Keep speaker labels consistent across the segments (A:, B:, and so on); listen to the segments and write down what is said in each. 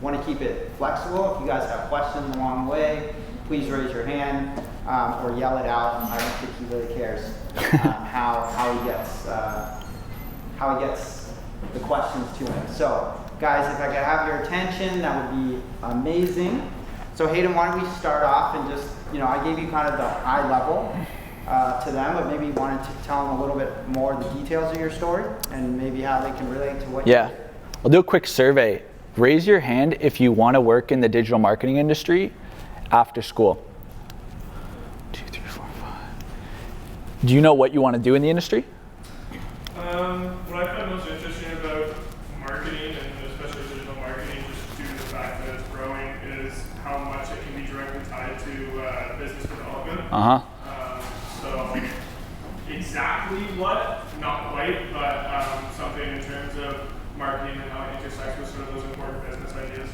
A: want to keep it flexible. If you guys have questions along the way, please raise your hand or yell it out. I don't think he really cares how he gets the questions to him. So, guys, if I could have your attention, that would be amazing. So, Hayden, why don't we start off and just, I gave you kind of the high level to them, but maybe you wanted to tell them a little bit more of the details of your story and maybe how they can relate to what you do.
B: I'll do a quick survey. Raise your hand if you want to work in the digital marketing industry after school. 2, 3, 4, 5. Do you know what you want to do in the industry?
C: What I find most interesting about marketing, and especially digital marketing, just due to the fact that it's growing, is how much it can be directly tied to business development. So exactly what, not quite, but something in terms of marketing and how it intersects with sort of those important business ideas.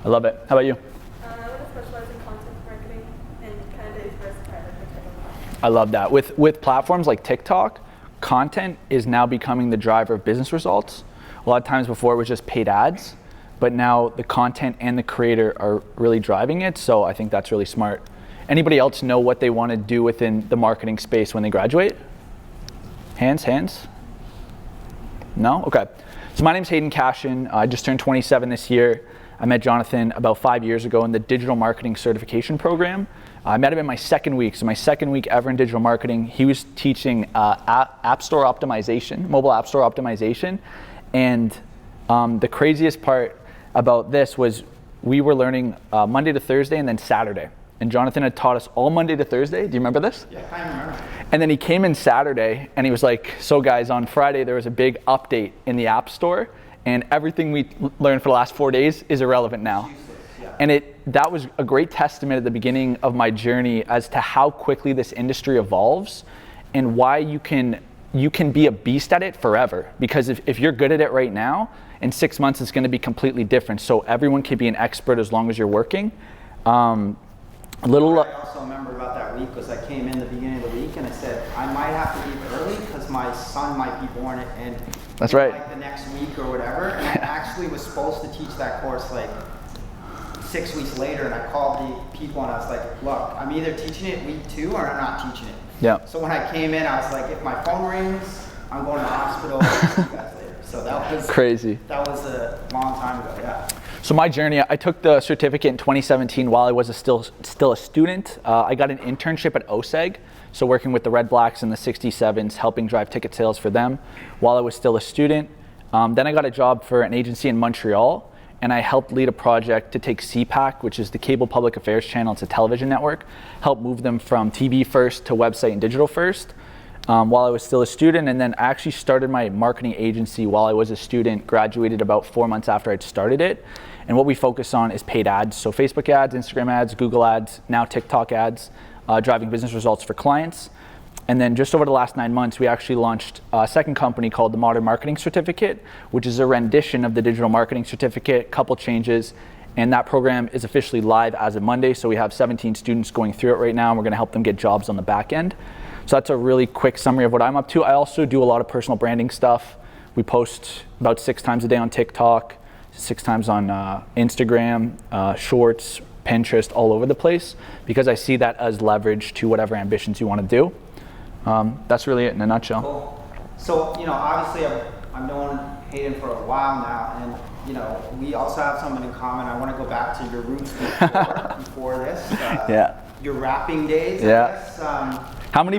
B: I love it. How about you?
D: I want to specialize in content marketing and kind of diversify the type of content.
B: I love that. With platforms like TikTok, content is now becoming the driver of business results. A lot of times before it was just paid ads, but now the content and the creator are really driving it. So I think that's really smart. Anybody else know what they want to do within the marketing space when they graduate? Hands? No? Okay. So my name's Hayden Cashion. I just turned 27 this year. I met Jonathan about 5 years ago in the digital marketing certification program. I met him in my second week. So my second week ever in digital marketing, he was teaching app store optimization, mobile app store optimization. And the craziest part about this was we were learning Monday to Thursday and then Saturday. And Jonathan had taught us all Monday to Thursday. Do you remember this?
A: Yeah, I remember.
B: And then he came in Saturday and he was like, so guys, on Friday there was a big update in the App Store and everything we learned for the last 4 days is irrelevant now. Yeah. And that was a great testament at the beginning of my journey as to how quickly this industry evolves and why you can be a beast at it forever. Because if you're good at it right now, in 6 months it's going to be completely different. So everyone can be an expert as long as you're working.
A: What I also remember about that week was I came in the beginning of the week and I said, I might have to leave early because my son might be born and
B: that's right.
A: Like the next week or whatever. And I actually was supposed to teach that course like 6 weeks later, and I called the people and I was like, look, I'm either teaching it week 2 or I'm not teaching it.
B: Yeah.
A: So when I came in, I was like, if my phone rings, I'm going to the hospital. I'll see you guys later. So that was
B: crazy.
A: That was a long time ago, yeah.
B: So my journey, I took the certificate in 2017 while I was still a student. I got an internship at OSEG, so working with the Red Blacks and the 67s, helping drive ticket sales for them while I was still a student. Then I got a job for an agency in Montreal, and I helped lead a project to take CPAC, which is the Cable Public Affairs Channel. It's a television network, help move them from TV first to website and digital first while I was still a student. And then I actually started my marketing agency while I was a student, graduated about 4 months after I'd started it. And what we focus on is paid ads. So Facebook ads, Instagram ads, Google ads, now TikTok ads, driving business results for clients. And then just over the last 9 months, we actually launched a second company called the Modern Marketing Certificate, which is a rendition of the Digital Marketing Certificate, couple changes. And that program is officially live as of Monday. So we have 17 students going through it right now, and we're gonna help them get jobs on the back end. So that's a really quick summary of what I'm up to. I also do a lot of personal branding stuff. We post about 6 times a day on TikTok, 6 times on Instagram, Shorts, Pinterest, all over the place, because I see that as leverage to whatever ambitions you want to do. That's really it in a nutshell.
A: Cool. So, obviously I've known Hayden for a while now, and we also have something in common. I want to go back to your roots before this.
B: Yeah.
A: Your rapping days,
B: Yeah.
A: I guess.
B: How many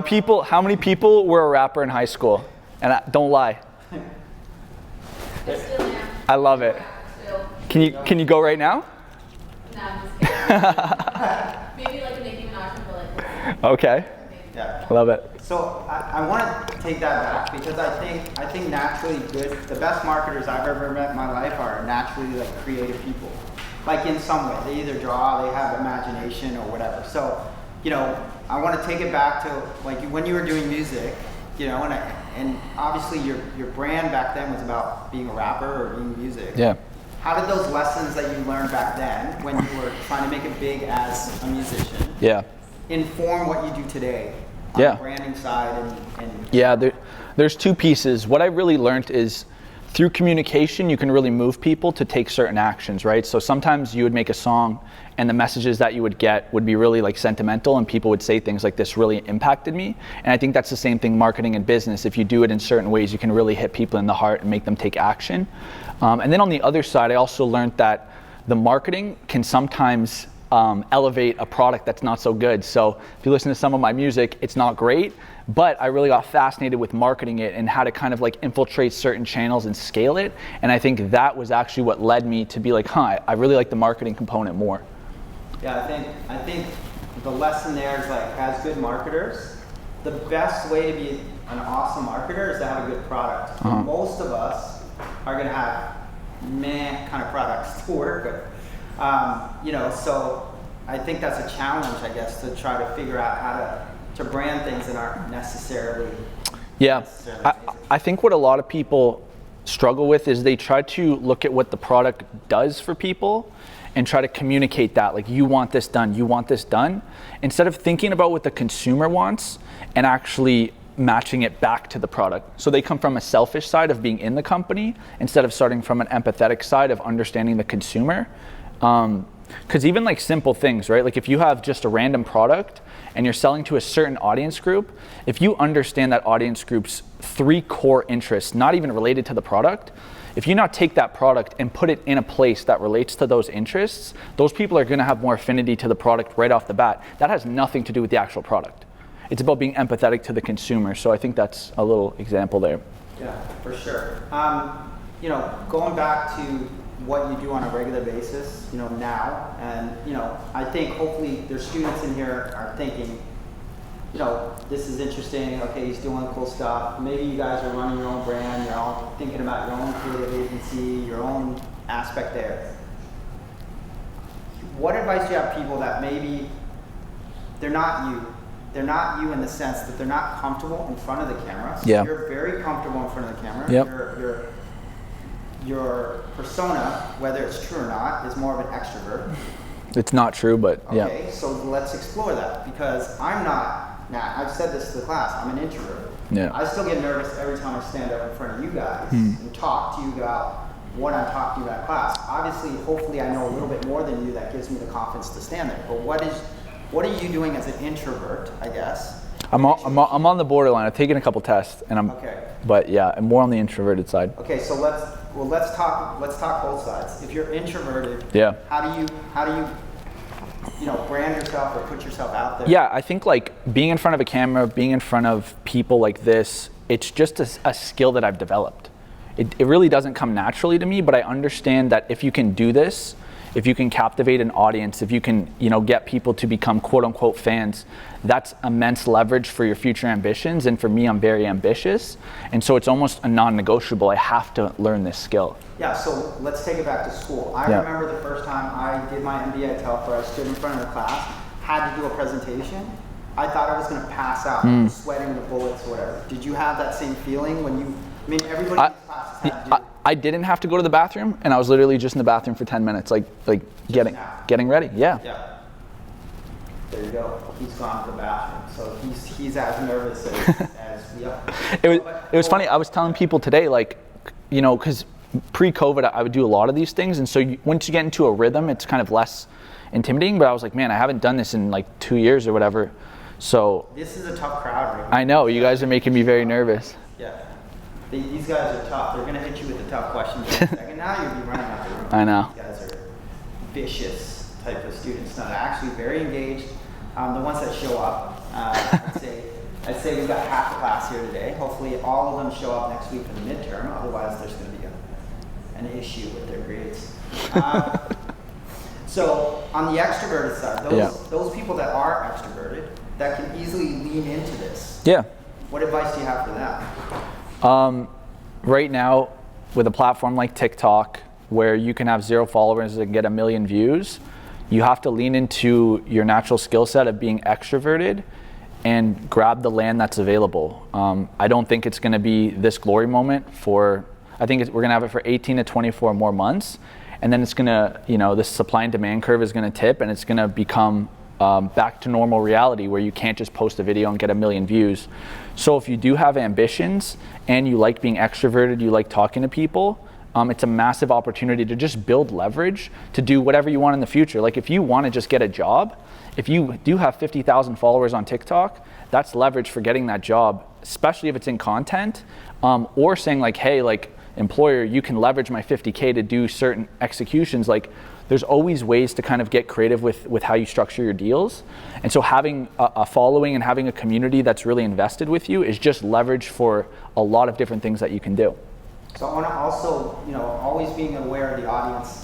B: people were a rapper in high school? And don't lie.
D: I still am.
B: I love it.
D: Still.
B: Can you go right now?
D: No, I'm just kidding. Maybe like a Nicki Minaj, but like.
B: Okay.
A: Yeah.
B: Love it.
A: So I want to take that back because I think naturally the best marketers I've ever met in my life are naturally like creative people. Like in some way, they either draw, they have imagination or whatever. So, I want to take it back to like when you were doing music, and obviously your brand back then was about being a rapper or doing music.
B: Yeah.
A: How did those lessons that you learned back then when you were trying to make it big as a musician inform what you do today on the branding side and
B: Yeah, there's 2 pieces. What I really learned is through communication, you can really move people to take certain actions, right? So sometimes you would make a song and the messages that you would get would be really like sentimental, and people would say things like, this really impacted me. And I think that's the same thing marketing and business. If you do it in certain ways, you can really hit people in the heart and make them take action. And then on the other side, I also learned that the marketing can sometimes elevate a product that's not so good. So if you listen to some of my music, it's not great, but I really got fascinated with marketing it and how to kind of like infiltrate certain channels and scale it. And I think that was actually what led me to be like, I really like the marketing component more.
A: Yeah, I think the lesson there is like, as good marketers, the best way to be an awesome marketer is to have a good product. Most of us are gonna have meh kind of products to work with. You know, so I think that's a challenge, I guess, to try to figure out how to brand things that aren't necessarily.
B: Yeah, I think what a lot of people struggle with is they try to look at what the product does for people and try to communicate that, like, you want this done, you want this done, instead of thinking about what the consumer wants and actually matching it back to the product. So they come from a selfish side of being in the company instead of starting from an empathetic side of understanding the consumer. Because even like simple things, right? Like if you have just a random product and you're selling to a certain audience group, if you understand that audience group's 3 core interests, not even related to the product, if you now take that product and put it in a place that relates to those interests, those people are gonna have more affinity to the product right off the bat. That has nothing to do with the actual product. It's about being empathetic to the consumer. So I think that's a little example there.
A: Yeah, for sure. You know, going back to what you do on a regular basis, you know, now, and, you know, I think hopefully there's students in here are thinking, you know, this is interesting, okay, he's doing cool stuff. Maybe you guys are running your own brand, you're all thinking about your own creative agency, your own aspect there. What advice do you have people that maybe they're not you? They're not you in the sense that they're not comfortable in front of the camera. So
B: Yeah.
A: You're very comfortable in front of the camera.
B: Yep.
A: Your persona, whether it's true or not, is more of an extrovert.
B: It's not true, but yeah.
A: Okay, so let's explore that, because I'm not, now I've said this to the class, I'm an introvert.
B: Yeah.
A: I still get nervous every time I stand up in front of you guys and talk to you about what I'm talking about in class. Obviously, hopefully I know a little bit more than you that gives me the confidence to stand there. But what are you doing as an introvert, I guess?
B: I'm on the borderline. I've taken a couple tests, and but yeah, I'm more on the introverted side.
A: Okay, so let's talk both sides. If you're introverted,
B: yeah,
A: how do you know, brand yourself or put yourself out there?
B: Yeah, I think like being in front of a camera, being in front of people like this, it's just a skill that I've developed. It really doesn't come naturally to me, but I understand that if you can do this, if you can captivate an audience, if you can, you know, get people to become quote unquote fans, that's immense leverage for your future ambitions. And for me, I'm very ambitious. And so it's almost a non-negotiable. I have to learn this skill.
A: Yeah, so let's take it back to school. I remember the first time I did my MBA at Telfair, I stood in front of the class, had to do a presentation. I thought I was gonna pass out, sweating the bullets or whatever. Did you have that same feeling when you, I mean, everybody in classes had to do it.
B: I didn't have to go to the bathroom, and I was literally just in the bathroom for 10 minutes, like getting ready. Yeah.
A: Yeah. There you go. He's gone to the bathroom, so he's as nervous as we are.
B: It was funny. I was telling people today, like, you know, because pre-COVID, I would do a lot of these things, and so once you get into a rhythm, it's kind of less intimidating. But I was like, man, I haven't done this in like 2 years or whatever. So
A: this is a tough crowd right now.
B: I know you guys are making me very nervous.
A: Yeah. These guys are tough. They're going to hit you with the tough questions in a second. Now you'll be running out the room.
B: I know.
A: These guys are vicious type of students. No, they're actually very engaged. The ones that show up, I'd say we've got half the class here today. Hopefully all of them show up next week for the midterm. Otherwise, there's going to be an issue with their grades. So on the extroverted side, those people that are extroverted, that can easily lean into this.
B: Yeah.
A: What advice do you have for them?
B: Right now, with a platform like TikTok, where you can have 0 followers and get 1 million views, you have to lean into your natural skill set of being extroverted and grab the land that's available. I don't think it's going to be this glory moment for, I think we're going to have it for 18 to 24 more months. And then it's going to, you know, the supply and demand curve is going to tip, and it's going to become back to normal reality where you can't just post a video and get 1 million views. So if you do have ambitions and you like being extroverted, you like talking to people, it's a massive opportunity to just build leverage to do whatever you want in the future. Like if you want to just get a job, if you do have 50,000 followers on TikTok, that's leverage for getting that job, especially if it's in content, or saying like, hey, like employer, you can leverage my 50K to do certain executions. Like there's always ways to kind of get creative with how you structure your deals. And so having a following and having a community that's really invested with you is just leverage for a lot of different things that you can do.
A: So I want to also, always being aware of the audience.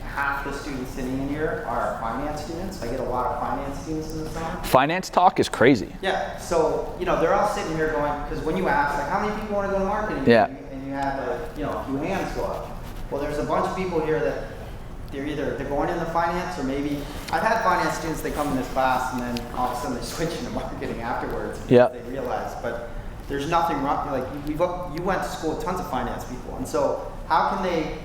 A: Half the students sitting in here are finance students. I get a lot of finance students in the summer.
B: Finance talk is crazy.
A: Yeah, so, they're all sitting here going, because when you ask, like, how many people want to go to marketing?
B: Yeah.
A: And you have, like, a few hands go up. Well, there's a bunch of people here that they're going into finance, or maybe, I've had finance students, they come in this class, and then all of a sudden they switch into marketing afterwards.
B: Yeah.
A: They realize, but there's nothing wrong. Like, you went to school with tons of finance people, and so how can they,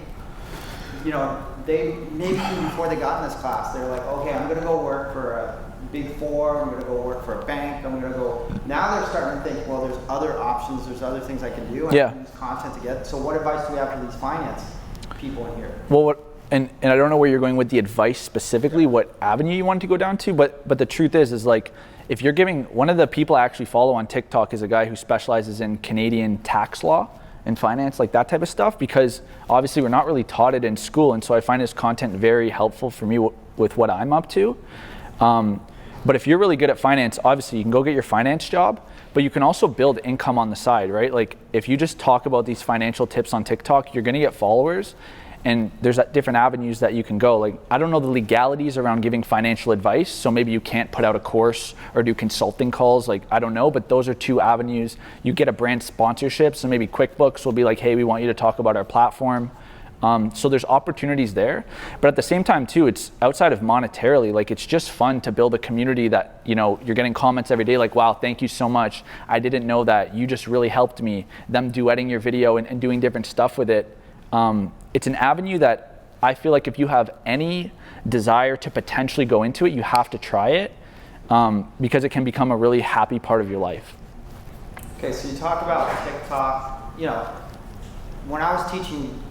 A: they maybe even before they got in this class, they're like, okay, I'm going to go work for a Big Four, I'm going to go work for a bank, I'm going to go. Now they're starting to think, well, there's other options, there's other things I can do. I can use content to get. So what advice do we have for these finance people in here?
B: Well, and I don't know where you're going with the advice specifically, what avenue you want to go down to, but the truth is like, if you're giving, one of the people I actually follow on TikTok is a guy who specializes in Canadian tax law and finance, like that type of stuff, because obviously we're not really taught it in school, and so I find his content very helpful for me with what I'm up to. But if you're really good at finance, obviously you can go get your finance job, but you can also build income on the side, right? Like if you just talk about these financial tips on TikTok, you're gonna get followers, and there's different avenues that you can go. Like, I don't know the legalities around giving financial advice, so maybe you can't put out a course or do consulting calls, like, I don't know, but those are two avenues. You get a brand sponsorship, so maybe QuickBooks will be like, hey, we want you to talk about our platform. So there's opportunities there, but at the same time too, it's outside of monetarily, like it's just fun to build a community that, you're getting comments every day like, wow, thank you so much. I didn't know that. You just really helped me. Them duetting your video and doing different stuff with it. It's an avenue that I feel like if you have any desire to potentially go into it, you have to try it, because it can become a really happy part of your life.
A: Okay, so you talk about TikTok. When I was teaching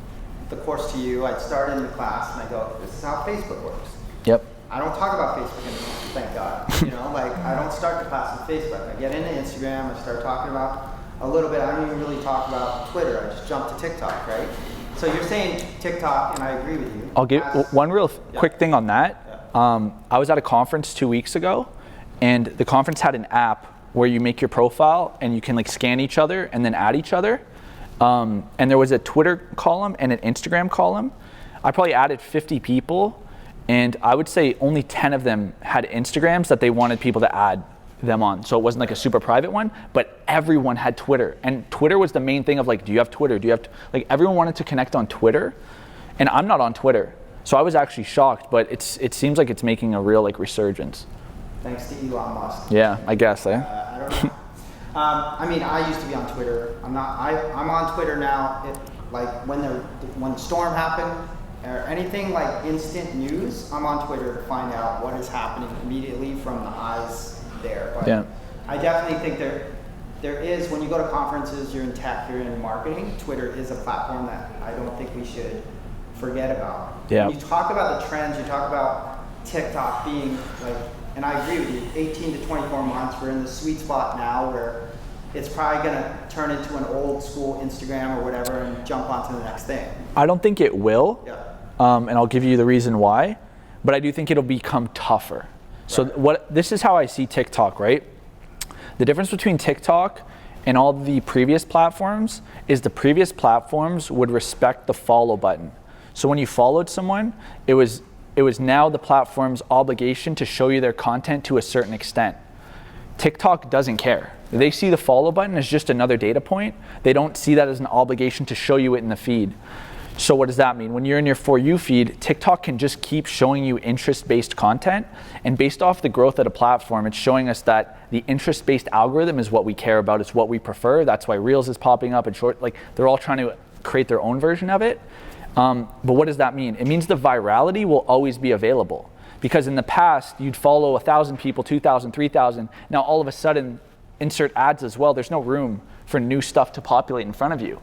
A: the course to you, I'd start in the class and I go, this is how Facebook works.
B: Yep.
A: I don't talk about Facebook anymore, thank God. Like I don't start the class on Facebook. I get into Instagram, I start talking about a little bit. I don't even really talk about Twitter. I just jump to TikTok, right? So you're saying TikTok, and I agree with you.
B: I'll give one real quick thing on that. Yeah. I was at a conference 2 weeks ago, and the conference had an app where you make your profile and you can like scan each other and then add each other. And there was a Twitter column and an Instagram column. I probably added 50 people, and I would say only 10 of them had Instagrams that they wanted people to add them on. So it wasn't like a super private one, but everyone had Twitter. And Twitter was the main thing of like, do you have Twitter? Do you have, like everyone wanted to connect on Twitter, and I'm not on Twitter. So I was actually shocked, but it seems like it's making a real like resurgence.
A: Thanks to Elon Musk.
B: Yeah, I guess, eh?
A: I don't know. I mean, I used to be on Twitter. I'm on Twitter now. Like when the storm happened, or anything like instant news, I'm on Twitter to find out what is happening immediately from the eyes there. But yeah. I definitely think there is, when you go to conferences, you're in tech, you're in marketing, Twitter is a platform that I don't think we should forget about.
B: Yeah.
A: When you talk about the trends, you talk about TikTok being like, and I agree with you, 18 to 24 months, we're in the sweet spot now where it's probably going to turn into an old school Instagram or whatever and jump onto the next thing.
B: I don't think it will,
A: yeah.
B: And I'll give you the reason why, but I do think it'll become tougher. So this is how I see TikTok, right? The difference between TikTok and all the previous platforms is the previous platforms would respect the follow button. So when you followed someone, it was now the platform's obligation to show you their content to a certain extent. TikTok doesn't care. They see the follow button as just another data point. They don't see that as an obligation to show you it in the feed. So what does that mean? When you're in your For You feed, TikTok can just keep showing you interest-based content, and based off the growth of the platform, it's showing us that the interest-based algorithm is what we care about, it's what we prefer. That's why Reels is popping up and short, like they're all trying to create their own version of it. But what does that mean? It means the virality will always be available, Because in the past, you'd follow 1,000 people, 2,000, 3,000. Now all of a sudden, insert ads as well. There's no room for new stuff to populate in front of you.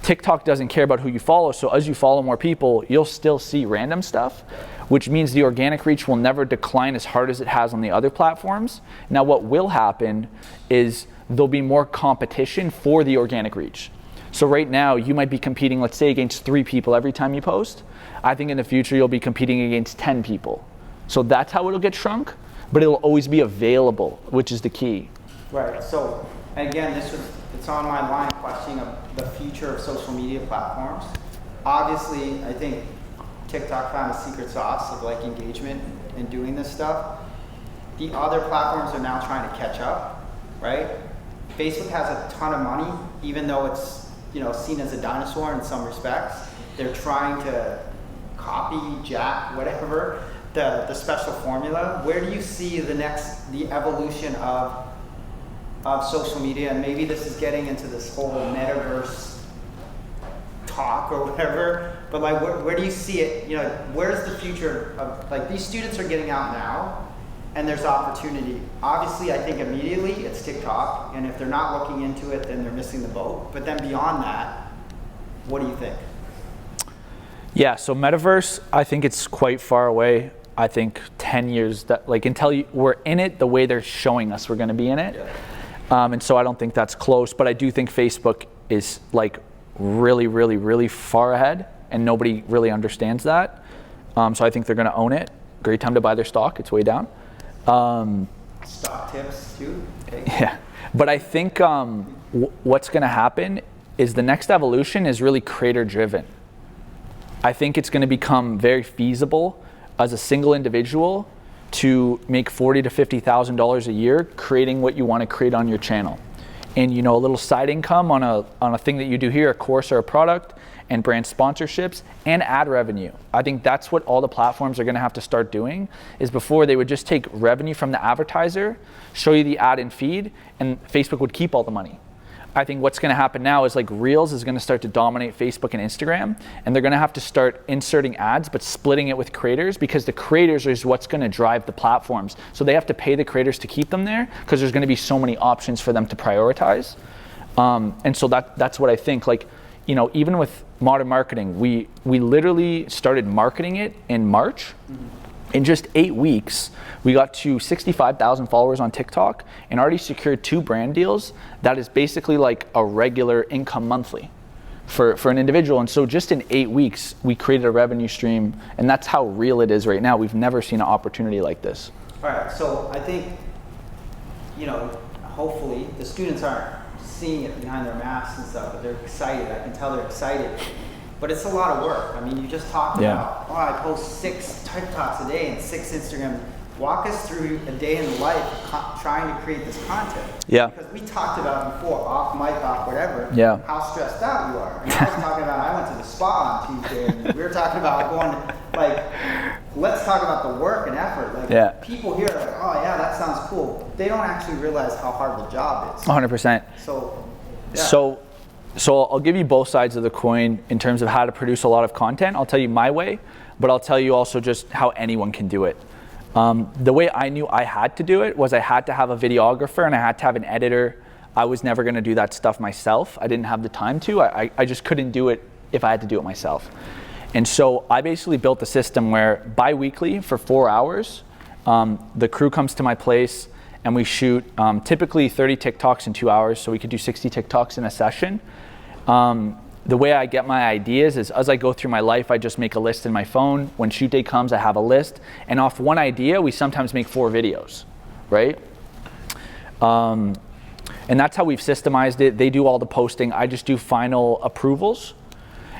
B: TikTok doesn't care about who you follow, so as you follow more people, you'll still see random stuff, which means the organic reach will never decline as hard as it has on the other platforms. Now what will happen is there'll be more competition for the organic reach. So right now, you might be competing, let's say, against 3 people every time you post. I think in the future, you'll be competing against 10 people. So that's how it'll get shrunk, but it'll always be available, which is the key.
A: Right, so again, it's on my line of questioning of the future of social media platforms. Obviously, I think TikTok found a secret sauce of like engagement and doing this stuff. The other platforms are now trying to catch up, right? Facebook has a ton of money, even though it's seen as a dinosaur in some respects. They're trying to copy, jack, whatever, the special formula. Where do you see the evolution of social media? And maybe this is getting into this whole metaverse talk or whatever, but like where do you see it? Where's the future of, like, these students are getting out now and there's opportunity. Obviously, I think immediately it's TikTok, and if they're not looking into it, then they're missing the boat. But then beyond that, what do you think?
B: Yeah, so metaverse, I think it's quite far away. I think 10 years, that like until we're in it the way they're showing us we're gonna be in it. Yeah. And so I don't think that's close, but I do think Facebook is like really, really, really far ahead, and nobody really understands that. So I think they're gonna own it. Great time to buy their stock, it's way down.
A: Stock tips too. Okay.
B: Yeah, but I think what's gonna happen is the next evolution is really creator driven. I think it's gonna become very feasible as a single individual to make $40,000 to $50,000 a year creating what you want to create on your channel. And a little side income on a thing that you do here, a course or a product, and brand sponsorships and ad revenue. I think that's what all the platforms are going to have to start doing. Is before they would just take revenue from the advertiser, show you the ad and feed, and Facebook would keep all the money. I think what's going to happen now is like Reels is going to start to dominate Facebook and Instagram, and they're going to have to start inserting ads but splitting it with creators, because the creators is what's going to drive the platforms. So they have to pay the creators to keep them there because there's going to be so many options for them to prioritize. And so that's what I think. Like, even with modern marketing, we literally started marketing it in March. Mm-hmm. In just 8 weeks, we got to 65,000 followers on TikTok and already secured 2 brand deals. That is basically like a regular income monthly for an individual. And so just in 8 weeks, we created a revenue stream, and that's how real it is right now. We've never seen an opportunity like this.
A: All right, so I think, hopefully the students aren't seeing it behind their masks and stuff, but they're excited. I can tell they're excited. But it's a lot of work. I mean, you just talked about, I post 6 TikToks a day and 6 Instagram. Walk us through a day in the life of trying to create this content. Yeah. Because we talked about before, off mic, off whatever, how stressed out you are. And I was talking about, I went to the spa on Tuesday, and we were talking about let's talk about the work and effort. Like, people here are like, oh yeah, that sounds cool. They don't actually realize how hard the job is.
B: 100%. So I'll give you both sides of the coin in terms of how to produce a lot of content. I'll tell you my way, but I'll tell you also just how anyone can do it. The way I knew I had to do it was I had to have a videographer and I had to have an editor. I was never going to do that stuff myself. I didn't have the time to. I just couldn't do it if I had to do it myself. And so I basically built a system where bi-weekly for 4 hours, the crew comes to my place and we shoot typically 30 TikToks in 2 hours, so we could do 60 TikToks in a session. The way I get my ideas is as I go through my life, I just make a list in my phone. When shoot day comes, I have a list. And off one idea, we sometimes make 4 videos, right? And that's how we've systemized it. They do all the posting. I just do final approvals.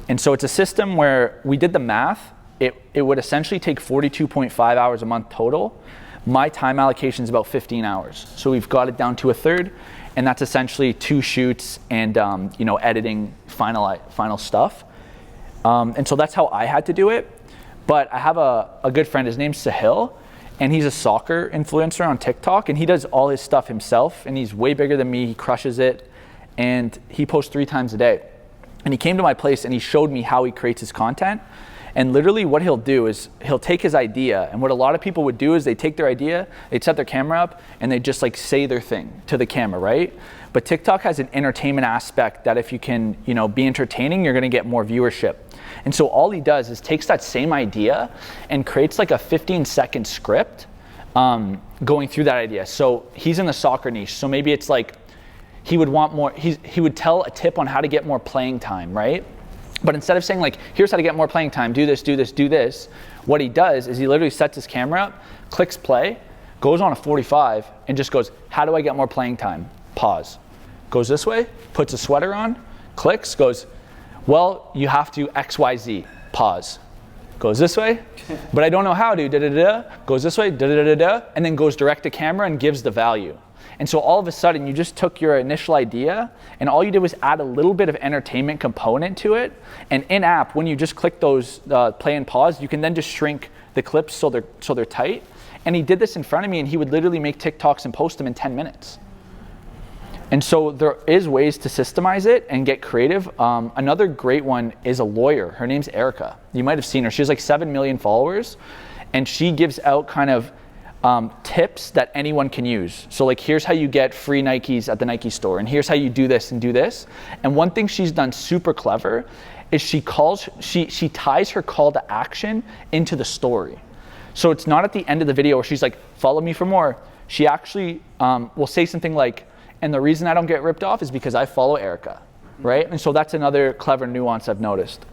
B: And so it's a system where we did the math. It would essentially take 42.5 hours a month total. My time allocation is about 15 hours. So we've got it down to a third. And that's essentially 2 shoots and editing final stuff. And so that's how I had to do it. But I have a good friend, his name's Sahil, and he's a soccer influencer on TikTok, and he does all his stuff himself, and he's way bigger than me, he crushes it, and he posts 3 times a day. And he came to my place and he showed me how he creates his content. And literally what he'll do is he'll take his idea, and what a lot of people would do is they take their idea, they'd set their camera up, and they just like say their thing to the camera, right? But TikTok has an entertainment aspect that if you can, you know, be entertaining, you're gonna get more viewership. And so all he does is takes that same idea and creates like a 15-second script going through that idea. So he's in the soccer niche, so maybe it's like he would want more, he would tell a tip on how to get more playing time, right? But instead of saying like, here's how to get more playing time, do this, do this, do this, what he does is he literally sets his camera up, clicks play, goes on a 45, and just goes, how do I get more playing time? Pause. Goes this way, puts a sweater on, clicks, goes, well, you have to XYZ, pause. Goes this way, but I don't know how to, da-da-da-da, goes this way, da-da-da-da-da, and then goes direct to camera and gives the value. And so all of a sudden, you just took your initial idea, and all you did was add a little bit of entertainment component to it. And in-app, when you just click those play and pause, you can then just shrink the clips so they're tight. And he did this in front of me, and he would literally make TikToks and post them in 10 minutes. And so there is ways to systemize it and get creative. Another great one is a lawyer. Her name's Erica. You might have seen her. She has like 7 million followers, and she gives out kind of tips that anyone can use. So like, here's how you get free Nikes at the Nike store, and here's how you do this and do this. And one thing she's done super clever is she ties her call to action into the story. So it's not at the end of the video where she's like, follow me for more. She actually will say something like, and the reason I don't get ripped off is because I follow Erica, right? And so that's another clever nuance I've noticed.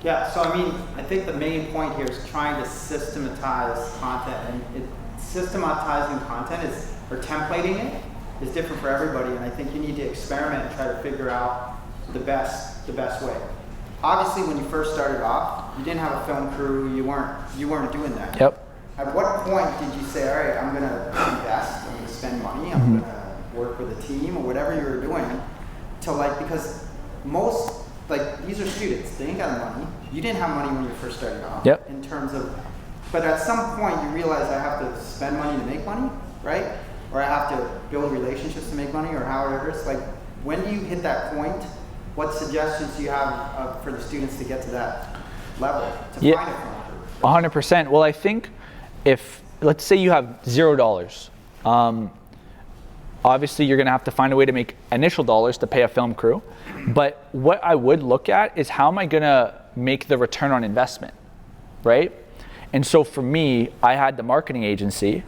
A: Yeah, so I mean, I think the main point here is trying to systematize content, and systematizing content or templating it is different for everybody, and I think you need to experiment and try to figure out the best way. Obviously, when you first started off, you didn't have a film crew, you weren't doing that.
B: Yep.
A: At what point did you say, all right, I'm gonna invest, I'm gonna spend money, I'm gonna work with a team or whatever you were doing to like, because most, like, these are students, they ain't got money. You didn't have money when you first started off.
B: Yep.
A: In terms of, but at some point you realize I have to spend money to make money, right? Or I have to build relationships to make money, or however it's like, when do you hit that point? What suggestions do you have for the students to get to that level, to find a film crew?
B: 100%. Well, I think if, let's say you have $0, obviously you're gonna have to find a way to make initial dollars to pay a film crew. But what I would look at is, how am I gonna make the return on investment, right? And so for me, I had the marketing agency,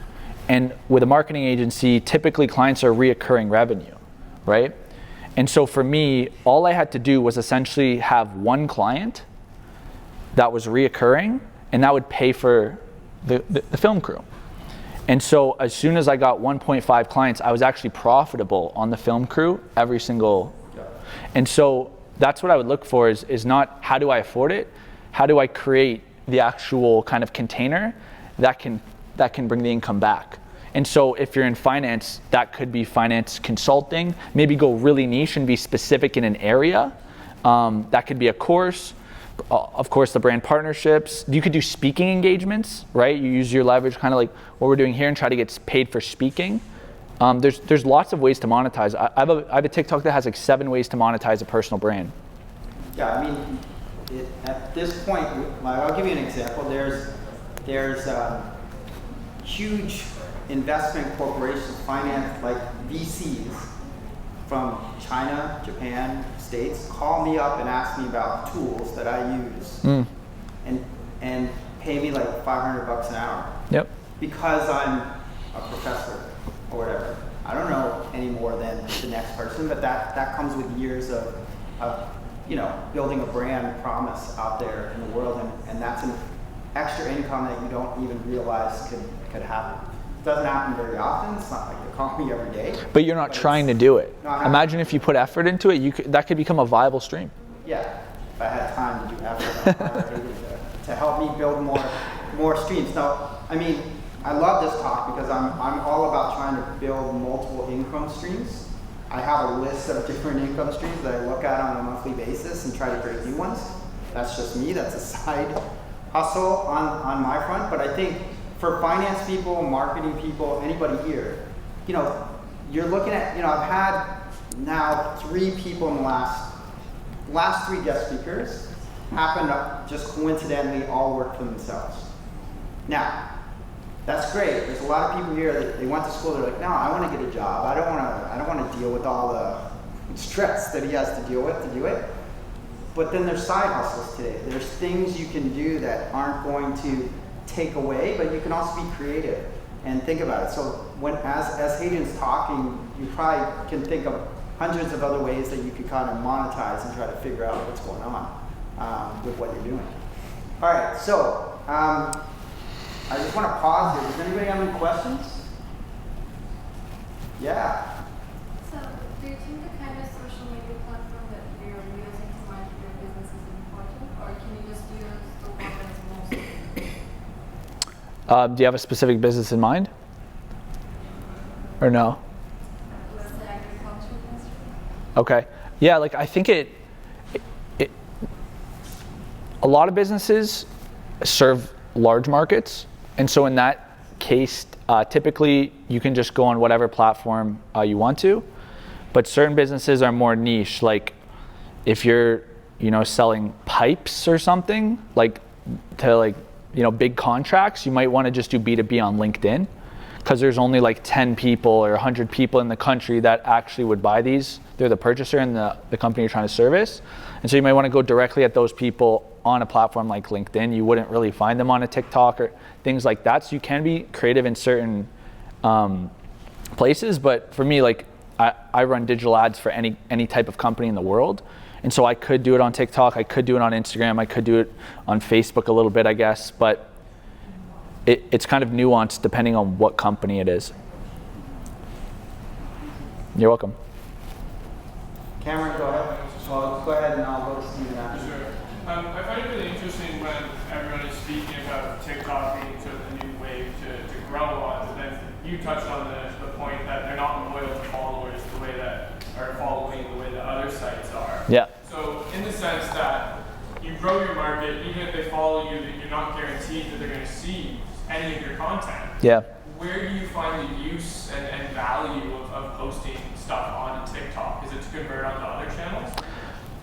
B: and with a marketing agency, typically clients are reoccurring revenue, right? And so for me, all I had to do was essentially have one client that was reoccurring, and that would pay for the film crew. And so as soon as I got 1.5 clients, I was actually profitable on the film crew every single. And so that's what I would look for is not how do I afford it, how do I create the actual kind of container that can bring the income back. And so if you're in finance, that could be finance consulting, maybe go really niche and be specific in an area. That could be a course. Of course, the brand partnerships. You could do speaking engagements, right? You use your leverage, kind of like what we're doing here, and try to get paid for speaking. There's lots of ways to monetize. I have a TikTok that has like 7 ways to monetize a personal brand.
A: Yeah, I mean, at this point, I'll give you an example. There's huge investment corporations, finance, like VCs from China, Japan, States, call me up and ask me about tools that I use, and pay me like $500 an hour.
B: Yep. Because
A: I'm a professor or whatever. I don't know any more than the next person, but that comes with years of building a brand promise out there in the world, and that's an extra income that you don't even realize could happen. It doesn't happen very often. It's not like they call me every day.
B: But you're not trying to do it. Imagine if you put effort into it, that could become a viable stream.
A: Yeah, if I had time to do effort, I'd hire Hayden to help me build more streams. Now, I mean, I love this talk because I'm all about trying to build multiple income streams. I have a list of different income streams that I look at on a monthly basis and try to create new ones. That's just me. That's a side hustle on my front. But I think for finance people, marketing people, anybody here, you're looking at, I've had now 3 people in the last 3 guest speakers, happen to just coincidentally all work for themselves. Now, that's great. There's a lot of people here that they went to school. They're like, no, I want to get a job. I don't want to deal with all the stress that he has to deal with to do it. But then there's side hustles today. There's things you can do that aren't going to take away, but you can also be creative and think about it. So as Hayden's talking, you probably can think of hundreds of other ways that you could kind of monetize and try to figure out what's going on with what you're doing. All right, so I just want to pause here. Does anybody have any questions? Yeah.
D: So, do you think the kind of social media platform that you're using to manage your business is important, or can you just use the one that's most?
B: Do you have a specific business in mind? Or no?
D: Let's say agriculture industry.
B: Okay. Yeah, like I think a lot of businesses serve large markets. And so in that case, typically you can just go on whatever platform you want to. But certain businesses are more niche. Like if you're, selling pipes or something, like to big contracts, you might want to just do B2B on LinkedIn, because there's only like 10 people or 100 people in the country that actually would buy these. They're the purchaser and the company you're trying to service. And so you might want to go directly at those people on a platform like LinkedIn. You wouldn't really find them on a TikTok or things like that. So you can be creative in certain places. But for me, like I run digital ads for any type of company in the world. And so I could do it on TikTok, I could do it on Instagram, I could do it on Facebook a little bit, I guess. But it's kind of nuanced depending on what company it is. You're welcome.
A: Cameron, go ahead. Well, go ahead and I'll go to Steve after.
C: Sure. I find it really interesting when everyone is speaking about TikTok being sort of the new wave to grow on, but then you touched on the point that they're not loyal to followers the way that are following the way that other sites are.
B: Yeah.
C: So in the sense that you grow your market, even if they follow you, that you're not guaranteed that they're going to see any of your content.
B: Yeah.
C: Where do you find the use and value of posting stuff on TikTok? Is it to convert onto other channels?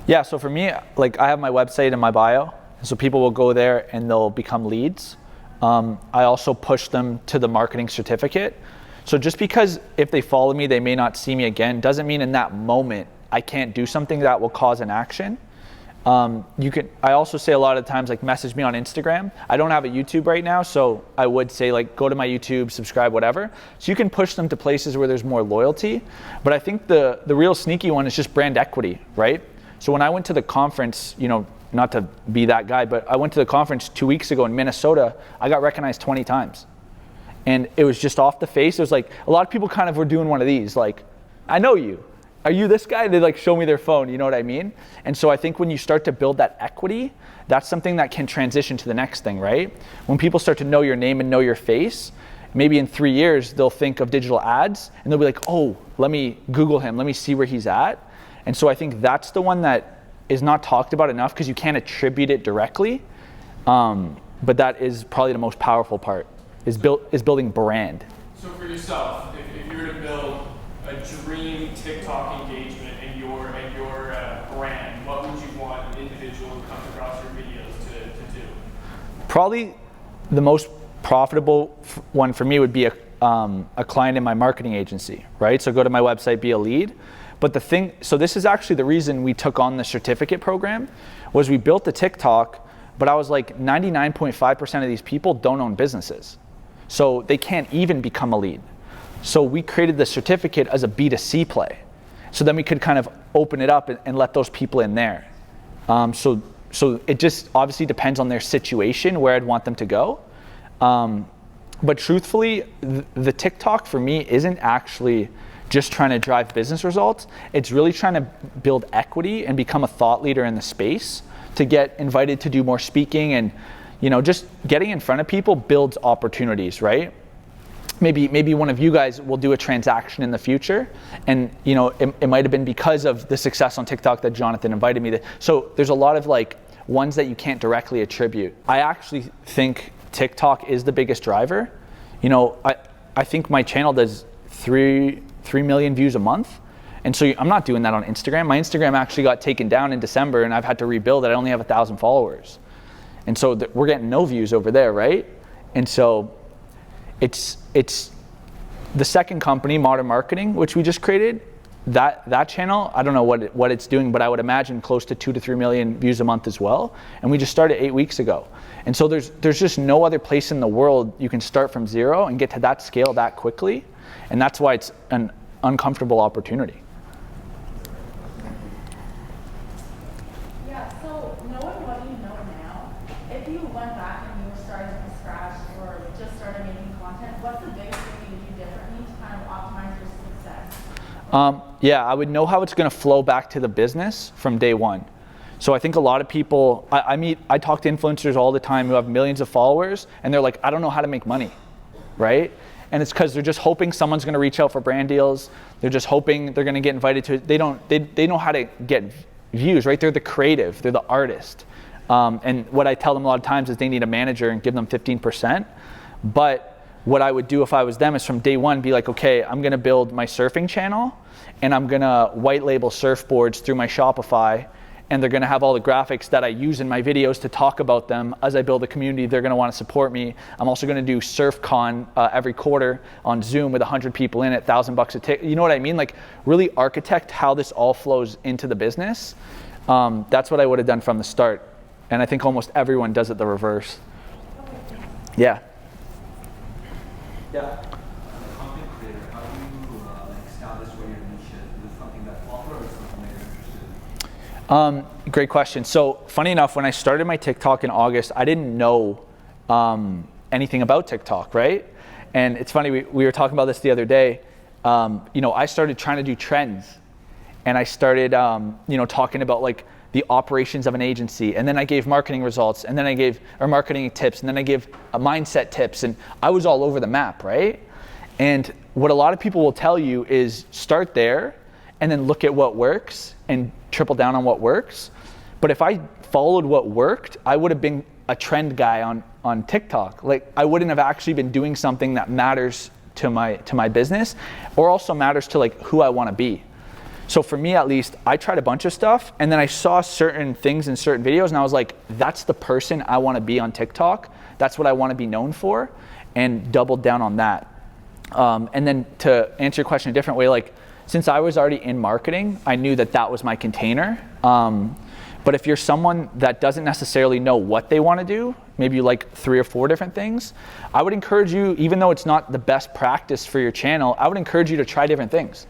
B: Yeah, so for me, like I have my website in my bio, so people will go there and they'll become leads. I also push them to the marketing certificate. So just because if they follow me, they may not see me again, doesn't mean in that moment I can't do something that will cause an action. I also say a lot of times, like message me on Instagram. I don't have a YouTube right now, so I would say like go to my YouTube, subscribe, whatever. So you can push them to places where there's more loyalty. But I think the real sneaky one is just brand equity, right? So when I went to the conference, not to be that guy, but I went to the conference 2 weeks ago in Minnesota, I got recognized 20 times. And it was just off the face. It was like, a lot of people kind of were doing one of these, like, I know you. Are you this guy? They like show me their phone, you know what I mean? And so I think when you start to build that equity, that's something that can transition to the next thing, right? When people start to know your name and know your face, maybe in 3 years, they'll think of digital ads and they'll be like, oh, let me Google him, let me see where he's at. And so I think that's the one that is not talked about enough because you can't attribute it directly. But that is probably the most powerful part, is building brand.
C: So for yourself, if you were to build a dream TikTok engagement in your brand, what would you want an individual who comes across your videos to do? Probably
B: The most profitable one for me would be a client in my marketing agency, right? So go to my website, be a lead. But so this is actually the reason we took on the certificate program, was we built the TikTok, but I was like 99.5% of these people don't own businesses. So they can't even become a lead. So we created the certificate as a B2C play. So then we could kind of open it up and let those people in there. So it just obviously depends on their situation, where I'd want them to go. But truthfully, the TikTok for me isn't actually just trying to drive business results. It's really trying to build equity and become a thought leader in the space, to get invited to do more speaking, and just getting in front of people builds opportunities, right? Maybe one of you guys will do a transaction in the future, and it might have been because of the success on TikTok that Jonathan invited me to. So there's a lot of like ones that you can't directly attribute. I actually think TikTok is the biggest driver. I think my channel does 3 million views a month, And so I'm not doing that on Instagram. My Instagram actually got taken down in December and I've had to rebuild it. I only have 1,000 followers. And so we're getting no views over there, right? And so it's the second company, Modern Marketing, which we just created, that channel, I don't know what it's doing, but I would imagine close to 2 to 3 million views a month as well. And we just started 8 weeks ago. And so there's just no other place in the world you can start from zero and get to that scale that quickly. And that's why it's an uncomfortable opportunity.
E: Yeah, so knowing what you know now, if you went back and you were starting from scratch or just started making content, what's the biggest thing you would do differently to kind of optimize your success?
B: Yeah, I would know how it's going to flow back to the business from day one. So I think a lot of people, I talk to influencers all the time who have millions of followers, and they're like, I don't know how to make money, right? And it's because they're just hoping someone's going to reach out for brand deals. They're just hoping they're going to get invited to it. They know how to get views, right? They're the creative, they're the artist. And what I tell them a lot of times is they need a manager and give them 15%. But what I would do if I was them is from day one be like, okay, I'm going to build my surfing channel and I'm going to white label surfboards through my Shopify. And they're going to have all the graphics that I use in my videos to talk about them. As I build a community, they're going to want to support me. I'm also going to do SurfCon every quarter on Zoom with 100 people in it, $1,000 a ticket. You know what I mean? Like really architect how this all flows into the business. That's what I would have done from the start. And I think almost everyone does it the reverse. Yeah.
A: Yeah.
F: Content creator, how do you establish where your niche is? Is it something that's popular or something that you're interested in?
B: Great question. So funny enough, when I started my TikTok in August, I didn't know anything about TikTok, right? And it's funny, we were talking about this the other day. I started trying to do trends, and I started talking about like the operations of an agency, and then I gave marketing results, and then I gave marketing tips, and then I gave mindset tips, and I was all over the map, right? And what a lot of people will tell you is start there and then look at what works and triple down on what works. But if I followed what worked, I would have been a trend guy on TikTok. Like I wouldn't have actually been doing something that matters to my business or also matters to like who I want to be. So for me at least, I tried a bunch of stuff and then I saw certain things in certain videos and I was like, that's the person I want to be on TikTok. That's what I want to be known for, and doubled down on that. And then to answer your question a different way, like since I was already in marketing, I knew that was my container. But if you're someone that doesn't necessarily know what they want to do, maybe you like 3 or 4 different things, I would encourage you, even though it's not the best practice for your channel, I would encourage you to try different things.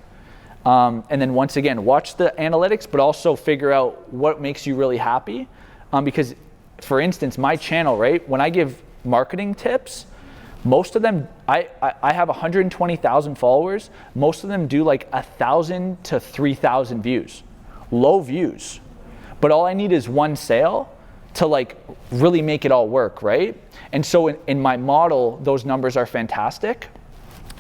B: And then once again, watch the analytics, but also figure out what makes you really happy. Because for instance, my channel, right, when I give marketing tips, most of them, I have 120,000 followers. Most of them do like 1,000 to 3,000 views, low views. But all I need is one sale to like really make it all work, right? And so in my model, those numbers are fantastic.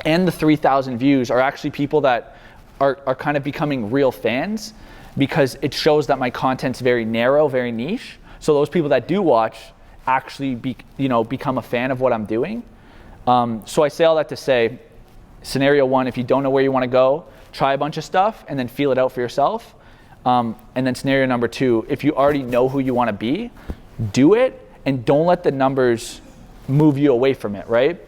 B: And the 3,000 views are actually people that are kind of becoming real fans because it shows that my content's very narrow, very niche. So those people that do watch actually become a fan of what I'm doing. So I say all that to say, scenario 1, if you don't know where you want to go, try a bunch of stuff and then feel it out for yourself. And then scenario number 2, if you already know who you want to be, do it and don't let the numbers move you away from it, right?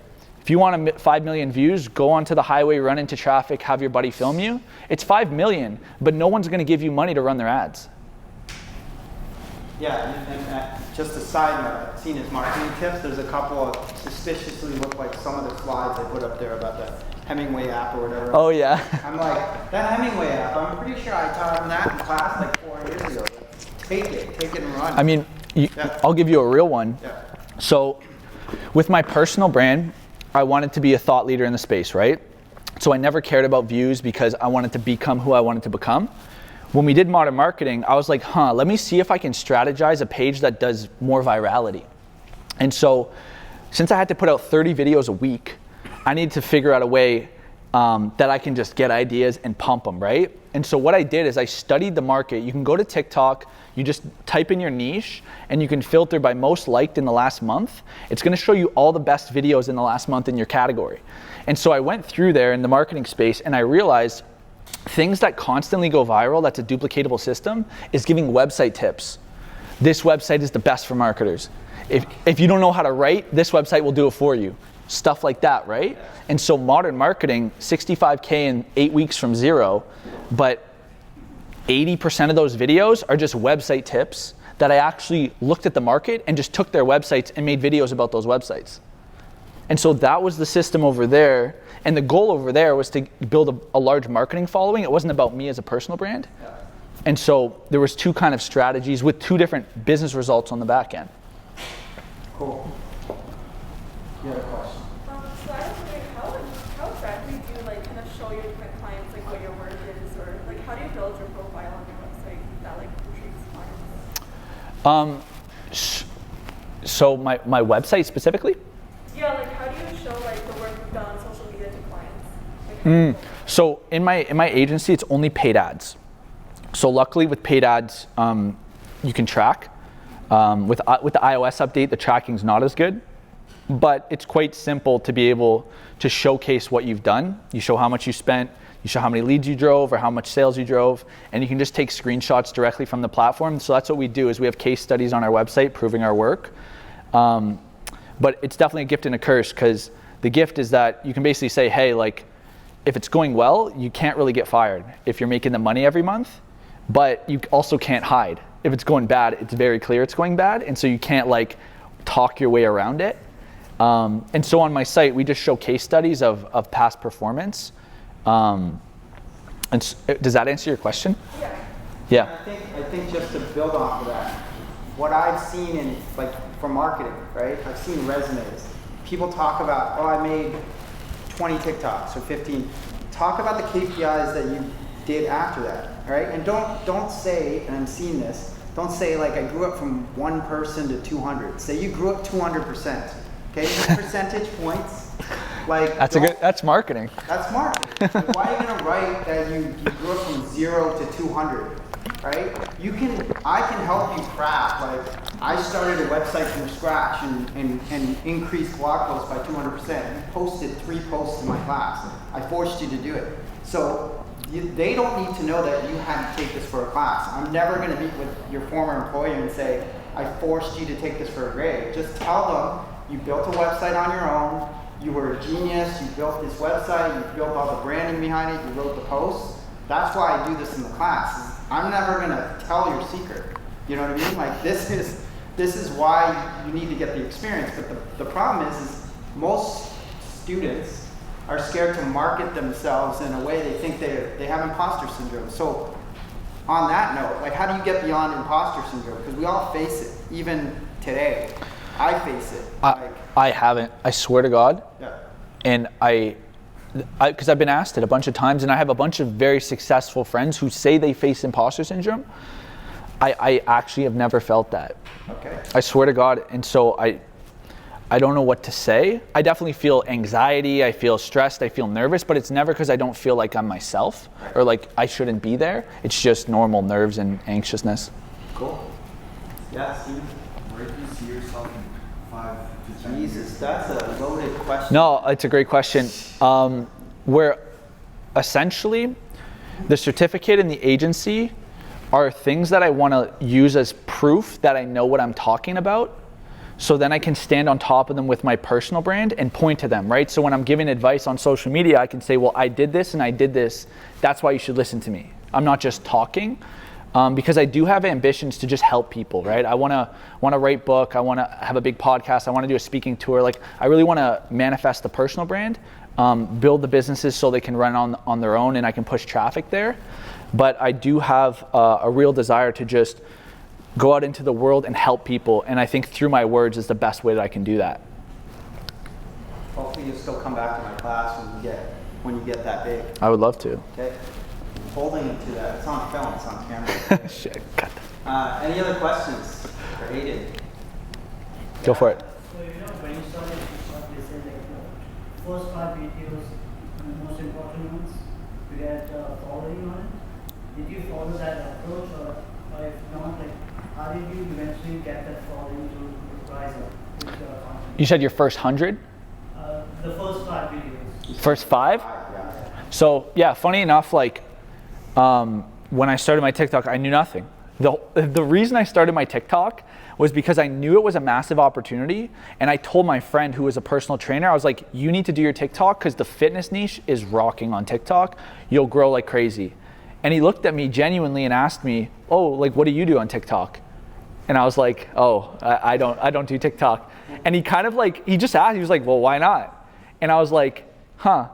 B: If you want 5 million views, go onto the highway, run into traffic, have your buddy film you. It's 5 million, but no one's going to give you money to run their ads.
A: Yeah, and just a side note, I've seen his marketing tips. There's a couple of suspiciously look like some of the slides I put up there about the Hemingway app or whatever.
B: Oh yeah.
A: I'm like, that Hemingway app, I'm pretty sure I taught him that in class like 4 years ago. Take it and run.
B: I mean, I'll give you a real one.
A: Yeah.
B: So with my personal brand, I wanted to be a thought leader in the space, right? So I never cared about views because I wanted to become who I wanted to become. When we did Modern Marketing, I was like, let me see if I can strategize a page that does more virality. And so since I had to put out 30 videos a week, I needed to figure out a way that I can just get ideas and pump them, right? And so what I did is I studied the market. You can go to TikTok, you just type in your niche, and you can filter by most liked in the last month. It's gonna show you all the best videos in the last month in your category. And so I went through there in the marketing space and I realized things that constantly go viral, that's a duplicatable system, is giving website tips. This website is the best for marketers. If you don't know how to write, this website will do it for you. Stuff like that, right? And so modern marketing, 65K in 8 weeks from zero, but 80% of those videos are just website tips that I actually looked at the market and just took their websites and made videos about those websites. And so that was the system over there. And the goal over there was to build a large marketing following. It wasn't about me as a personal brand. And so there was two kind of strategies with two different business results on the back end.
A: Cool. You have a question?
G: So I was wondering, how exactly do you like kind of show your different clients like what your work is, or like how do you build your profile on your website that like intrigues clients?
B: So my website specifically?
G: Yeah, like how do you show like the work you've done on social media to clients? Like,
B: So in my agency, it's only paid ads. So luckily with paid ads, you can track. With the iOS update, the tracking's not as good, but it's quite simple to be able to showcase what you've done. You show how much you spent, you show how many leads you drove or how much sales you drove, and you can just take screenshots directly from the platform. So that's what we do, is we have case studies on our website proving our work. But it's definitely a gift and a curse, because the gift is that you can basically say, hey, like, if it's going well, you can't really get fired if you're making the money every month, but you also can't hide. If it's going bad, it's very clear it's going bad, and so you can't like talk your way around it. And so on my site, we just show case studies of past performance. Does that answer your question? Yeah.
A: I think just to build off of that, what I've seen in like for marketing, right? I've seen resumes. People talk about, oh, I made 20 TikToks or 15. Talk about the KPIs that you did after that, right? And don't say, and I'm seeing this, don't say like I grew up from 1 person to 200. Say you grew up 200%. Okay, percentage points. Like
B: that's marketing.
A: That's marketing. Like, why are you gonna write that you grew up from 0 to 200? Right? I can help you craft. Like I started a website from scratch and increased blog posts by 200%. You posted 3 posts in my class. I forced you to do it. So they don't need to know that you had to take this for a class. I'm never going to meet with your former employer and say, I forced you to take this for a grade. Just tell them you built a website on your own, you were a genius, you built this website, you built all the branding behind it, you wrote the posts. That's why I do this in the class. I'm never going to tell your secret. You know what I mean? Like this is why you need to get the experience. But the problem is most students are scared to market themselves in a way they think they have imposter syndrome. So on that note, like how do you get beyond imposter syndrome? Because we all face it, even today. I face it.
B: I haven't. I swear to God.
A: Yeah.
B: And because I've been asked it a bunch of times, and I have a bunch of very successful friends who say they face imposter syndrome. I actually have never felt that.
A: Okay.
B: I swear to God. And so I don't know what to say. I definitely feel anxiety, I feel stressed, I feel nervous, but it's never because I don't feel like I'm myself or like I shouldn't be there. It's just normal nerves and anxiousness.
A: Cool. Yeah, Steve.
F: Where do you see yourself in 5 to 10 years?
A: Jesus, that's a loaded question.
B: No, it's a great question. Where essentially the certificate and the agency are things that I want to use as proof that I know what I'm talking about. So then I can stand on top of them with my personal brand and point to them, right? So when I'm giving advice on social media, I can say, well, I did this and I did this. That's why you should listen to me. I'm not just talking, because I do have ambitions to just help people, right? I want to write book. I want to have a big podcast. I want to do a speaking tour. Like I really want to manifest the personal brand, build the businesses so they can run on their own and I can push traffic there. But I do have a real desire to just go out into the world and help people, and I think through my words is the best way that I can do that.
A: Hopefully you'll still come back to my class when you get that big.
B: I would love to.
A: Okay. Holding you to that. It's on film. It's on camera.
B: Shit, cut that.
A: Any other questions for Hayden?
B: Go for it.
H: So when you started, they said like the first 5 videos, the most important ones, you get following on it. Did you follow that approach, or if not, like how did you eventually get that following to rise up with your content?
B: You said your first 100?
H: The first 5 videos.
B: First 5?
A: Yeah.
B: So yeah, funny enough, like When I started my TikTok, I knew nothing. The reason I started my TikTok was because I knew it was a massive opportunity, and I told my friend who was a personal trainer, I was like, you need to do your TikTok because the fitness niche is rocking on TikTok. You'll grow like crazy. And he looked at me genuinely and asked me, oh, like, what do you do on TikTok? And I was like, oh, I don't do TikTok. And he kind of like, he just asked, he was like, well, why not? And I was like, huh.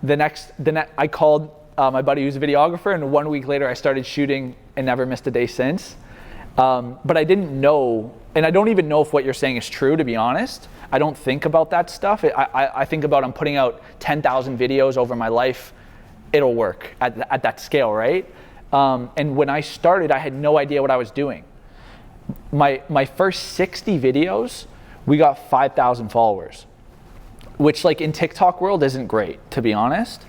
B: I called my buddy who's a videographer, and 1 week later I started shooting and never missed a day since. But I didn't know, and I don't even know if what you're saying is true, to be honest. I don't think about that stuff. I think about I'm putting out 10,000 videos over my life. It'll work at that scale, right? And when I started, I had no idea what I was doing. My first 60 videos, we got 5,000 followers, which like in TikTok world isn't great, to be honest.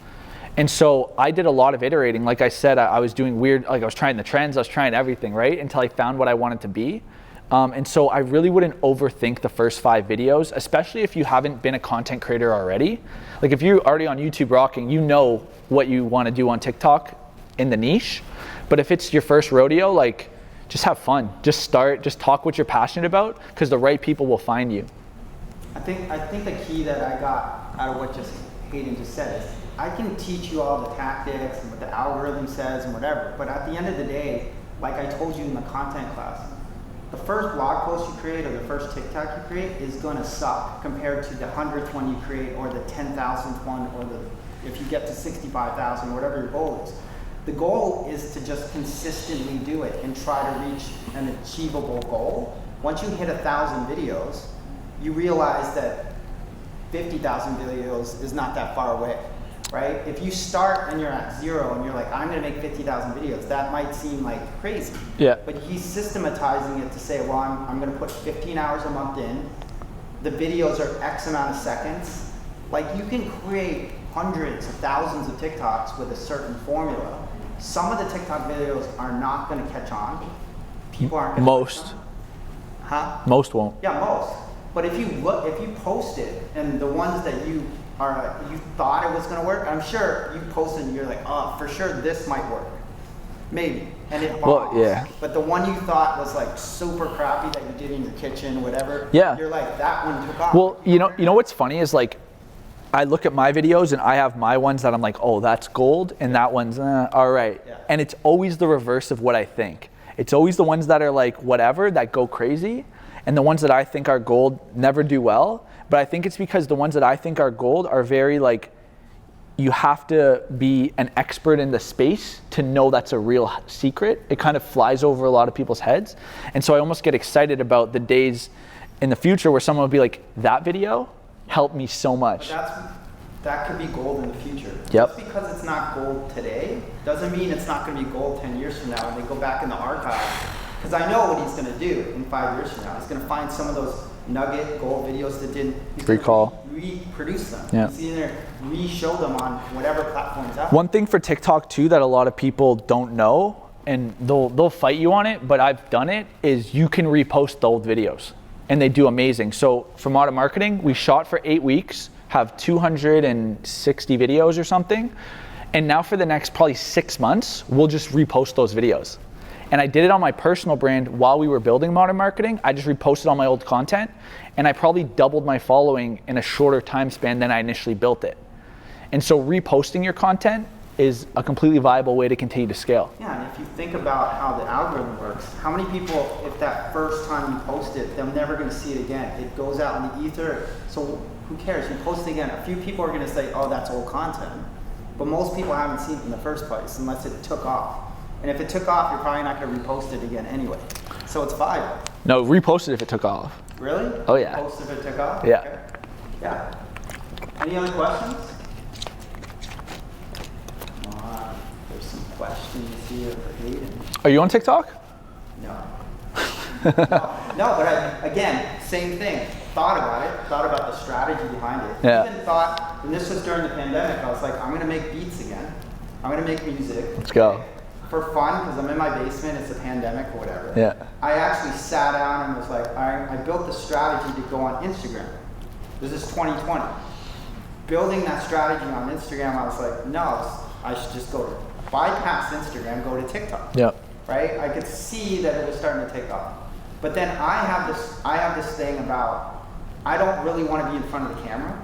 B: And so I did a lot of iterating. Like I said, I was doing weird, like I was trying the trends, I was trying everything, right? Until I found what I wanted to be. And so I really wouldn't overthink the first 5 videos, especially if you haven't been a content creator already. Like if you're already on YouTube rocking, you know what you want to do on TikTok in the niche. But if it's your first rodeo, like just have fun, just start, just talk what you're passionate about, because the right people will find you.
A: I think the key that I got out of what Hayden just said is, I can teach you all the tactics and what the algorithm says and whatever, but at the end of the day, like I told you in the content class, the first blog post you create or the first TikTok you create is gonna suck compared to the 100th one you create or the 10,000th one, or if you get to 65,000, whatever your goal is. The goal is to just consistently do it and try to reach an achievable goal. Once you hit 1,000 videos, you realize that 50,000 videos is not that far away. Right? If you start and you're at 0 and you're like, I'm gonna make 50,000 videos, that might seem like crazy.
B: Yeah.
A: But he's systematizing it to say, well, I'm gonna put 15 hours a month in, the videos are X amount of seconds. Like you can create hundreds of thousands of TikToks with a certain formula. Some of the TikTok videos are not gonna catch on. People aren't gonna
B: Most.
A: catch on. Huh?
B: Most won't.
A: Yeah, most. But if you post it and the ones that you thought it was going to work, I'm sure you posted and you're like, oh, for sure this might work. Maybe. And it bombs.
B: Well, yeah.
A: But the one you thought was like super crappy that you did in your kitchen, whatever,
B: yeah,
A: you're like, that one took off.
B: Well, you know what's funny is like, I look at my videos and I have my ones that I'm like, oh, that's gold, and that one's all right. Yeah. And it's always the reverse of what I think. It's always the ones that are like whatever, that go crazy, and the ones that I think are gold never do well. But I think it's because the ones that I think are gold are very like, you have to be an expert in the space to know that's a real secret. It kind of flies over a lot of people's heads. And so I almost get excited about the days in the future where someone will be like, that video helped me so much.
A: That could be gold in the future.
B: Yep.
A: Just because it's not gold today doesn't mean it's not going to be gold 10 years from now when they go back in the archive. Because I know what he's going to do in 5 years from now. He's going to find some of those nugget gold videos that didn't
B: recall,
A: reproduce them.
B: Yeah.
A: He's either re-show them on whatever platforms out.
B: One thing for TikTok too that a lot of people don't know, and they'll fight you on it, but I've done it, is you can repost the old videos and they do amazing. So for Modern Marketing, we shot for 8 weeks, have 260 videos or something, and now for the next probably 6 months, we'll just repost those videos. And I did it on my personal brand while we were building Modern Marketing. I just reposted all my old content, and I probably doubled my following in a shorter time span than I initially built it. And so reposting your content is a completely viable way to continue to scale.
A: Yeah, and if you think about how the algorithm works, how many people, if that first time you post it, they're never going to see it again. It goes out in the ether, so who cares? You post it again. A few people are going to say, oh, that's old content. But most people haven't seen it in the first place unless it took off. And if it took off, you're probably not going to repost it again anyway. So it's viable.
B: No, repost it if it took off.
A: Really?
B: Oh, yeah.
A: Post if it took off?
B: Yeah.
A: Okay. Yeah. Any other questions? Come on. There's some questions here for Hayden.
B: Are you on TikTok?
A: No. No, but again, same thing. Thought about the strategy behind it.
B: Yeah.
A: Even thought, and this was during the pandemic, I was like, I'm going to make beats again. I'm going to make music.
B: Let's go.
A: For fun, because I'm in my basement, it's a pandemic or whatever.
B: Yeah.
A: I actually sat down and was like, I built the strategy to go on Instagram. This is 2020. Building that strategy on Instagram, I was like, no, I should just go bypass Instagram, go to TikTok.
B: Yep.
A: Right? I could see that it was starting to take off. But then I have this thing about, I don't really want to be in front of the camera.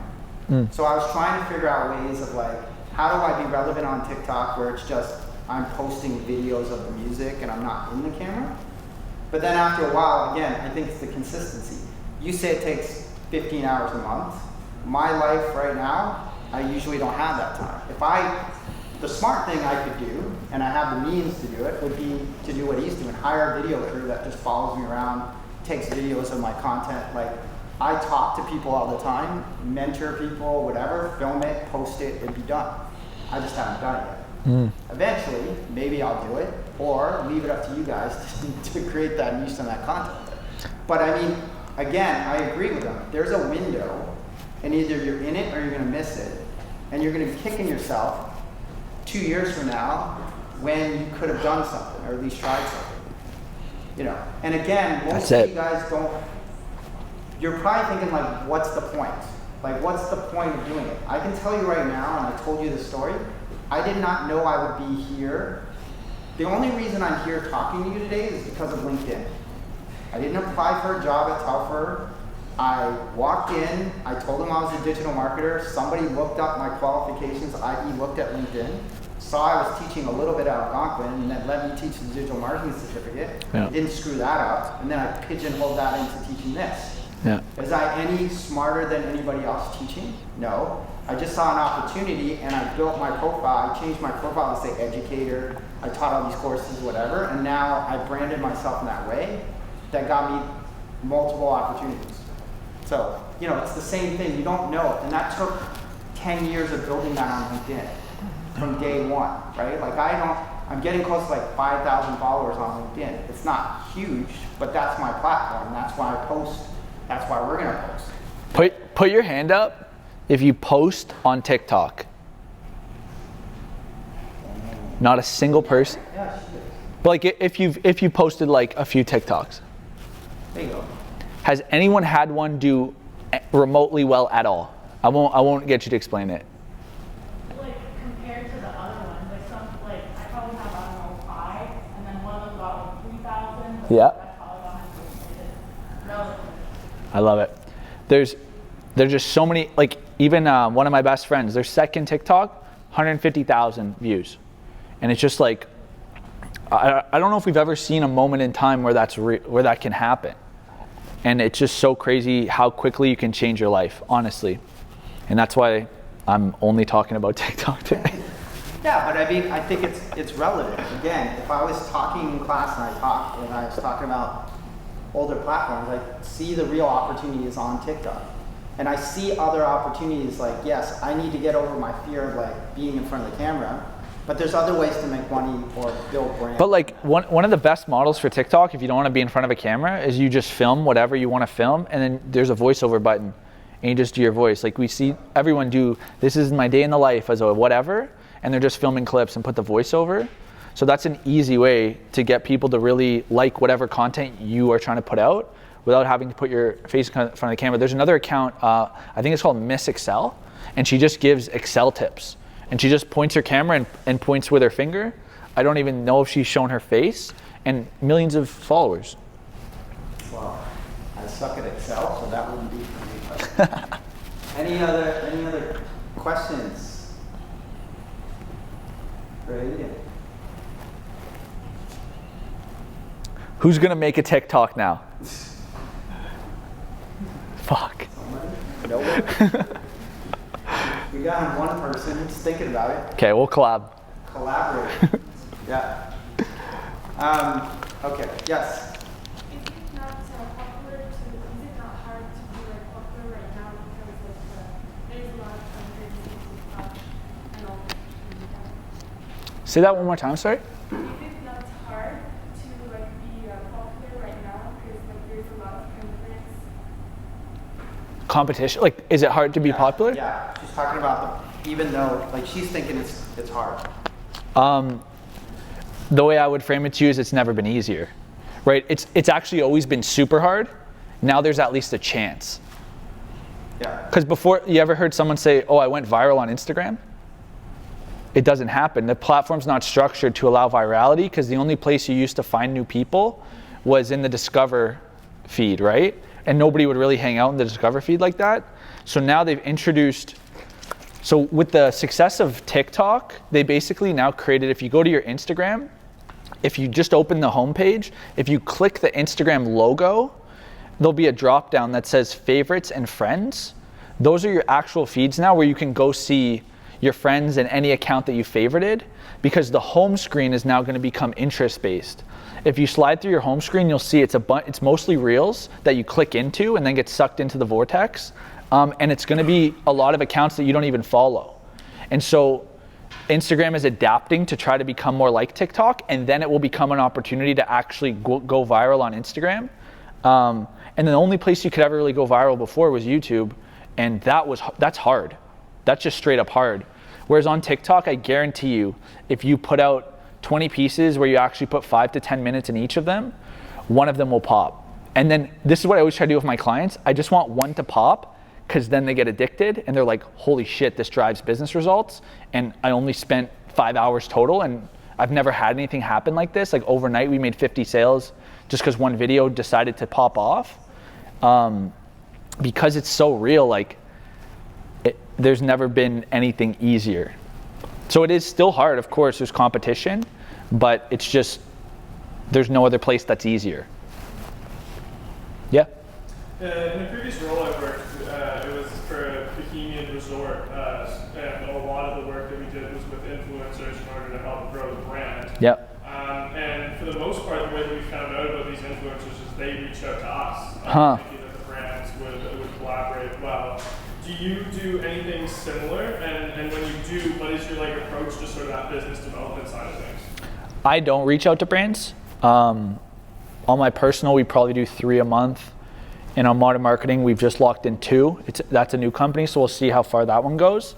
A: So I was trying to figure out ways of like, how do I be relevant on TikTok where it's just, I'm posting videos of the music and I'm not in the camera? But then after a while, again, I think it's the consistency. You say it takes 15 hours a month. My life right now, I usually don't have that time. The smart thing I could do, and I have the means to do it, would be to do what he's doing, hire a video crew that just follows me around, takes videos of my content. Like, I talk to people all the time, mentor people, whatever, film it, post it, and be done. I just haven't done it yet. Eventually, maybe I'll do it, or leave it up to you guys to create that niche and that content. But I mean, again, I agree with them. There's a window, and either you're in it or you're gonna miss it. And you're gonna be kicking yourself 2 years from now when you could have done something, or at least tried something. You know, and again, most of you guys don't, you're probably thinking like, what's the point? Like, what's the point of doing it? I can tell you right now, and I told you this story, I did not know I would be here. The only reason I'm here talking to you today is because of LinkedIn. I didn't apply for a job at Telfer. I walked in, I told them I was a digital marketer. Somebody looked up my qualifications, i.e. looked at LinkedIn, saw I was teaching a little bit at Algonquin, and then let me teach the digital marketing certificate.
B: Yeah.
A: Didn't screw that up, and then I pigeonholed that into teaching this.
B: Yeah.
A: Was I any smarter than anybody else teaching? No. I just saw an opportunity and I built my profile. I changed my profile to say educator. I taught all these courses, whatever, and now I branded myself in that way. That got me multiple opportunities. So, you know, it's the same thing. You don't know it. And that took 10 years of building that on LinkedIn from day one, right? Like I'm getting close to like 5,000 followers on LinkedIn. It's not huge, but that's my platform. That's why I post. That's why we're gonna post.
B: Put your hand up if you post on TikTok. Not a single person.
A: Yeah, she is.
B: But like if you posted like a few TikToks.
A: There you go.
B: Has anyone had one do remotely well at all? I won't get you to explain it.
E: Like compared to the other ones, like some, like I probably have, I don't know, 5, and then one of them got like 3,000. But
B: Yeah.
E: that's probably got 100.
B: I love it. There's just so many, like even one of my best friends, their second TikTok, 150,000 views. And it's just like, I don't know if we've ever seen a moment in time where where that can happen. And it's just so crazy how quickly you can change your life, honestly. And that's why I'm only talking about TikTok today.
A: Yeah, but I mean, I think it's relevant. Again, if I was talking in class and I was talking about older platforms, I see the real opportunities on TikTok. And I see other opportunities like, yes, I need to get over my fear of like being in front of the camera, but there's other ways to make money or build brand.
B: But like one of the best models for TikTok, if you don't want to be in front of a camera, is you just film whatever you want to film, and then there's a voiceover button, and you just do your voice. Like we see everyone do, this is my day in the life as a whatever, and they're just filming clips and put the voiceover. So that's an easy way to get people to really like whatever content you are trying to put out without having to put your face in front of the camera. There's another account, I think it's called Miss Excel, and she just gives Excel tips. And she just points her camera and points with her finger. I don't even know if she's shown her face, and millions of followers.
A: Well, I suck at Excel, so that wouldn't be for me. But any other questions? Great.
B: Who's gonna make a TikTok now? Fuck.
A: No. We got one person who's thinking about it.
B: Okay, we'll collab.
A: Collaborate. Yeah. Okay. Yes.
D: Is it not popular is it not hard to be like popular right now because of there's a lot of countries and all that.
B: Say that one more time, sorry.
D: Is it not hard to like be popular right now because like there's a lot of candidates?
B: Competition, like is it hard to be popular?
A: Yeah. She's talking about even though like she's thinking it's hard.
B: The way I would frame it to you is it's never been easier, right? It's actually always been super hard. Now there's at least a chance.
A: Yeah.
B: Because before, you ever heard someone say, oh, I went viral on Instagram? it doesn't happen. The platform's not structured to allow virality because the only place you used to find new people was in the Discover feed, right? And nobody would really hang out in the Discover feed like that. So now they've introduced, so with the success of TikTok, they basically now created, if you go to your Instagram, if you just open the homepage, if you click the Instagram logo, there'll be a drop down that says favorites and friends. Those are your actual feeds now where you can go see your friends and any account that you favorited, because the home screen is now going to become interest based. If you slide through your home screen, you'll see it's mostly reels that you click into and then get sucked into the vortex. And it's going to be a lot of accounts that you don't even follow. And so Instagram is adapting to try to become more like TikTok, and then it will become an opportunity to actually go viral on Instagram. And the only place you could ever really go viral before was YouTube, and that's hard. That's just straight up hard. Whereas on TikTok, I guarantee you, if you put out 20 pieces where you actually put 5 to 10 minutes in each of them, one of them will pop. And then this is what I always try to do with my clients. I just want one to pop, because then they get addicted and they're like, holy shit, this drives business results. And I only spent 5 hours total, and I've never had anything happen like this. Like overnight, we made 50 sales just because one video decided to pop off. Because it's so real, like there's never been anything easier. So it is still hard, of course, there's competition, but it's just, there's no other place that's easier. Yeah?
C: In a previous role I worked, it was for a Bohemian resort, and a lot of the work that we did was with influencers in order to help grow the brand.
B: Yep.
C: And for the most part, the way that we found out about these influencers is they reached out to us, thinking that the brands would collaborate well. Do you do anything similar? And when you do, what is your approach to sort of that business development side of things?
B: I don't reach out to brands. On my personal, we probably do 3 a month. And on Modern Marketing, we've just locked in 2. That's a new company, so we'll see how far that one goes.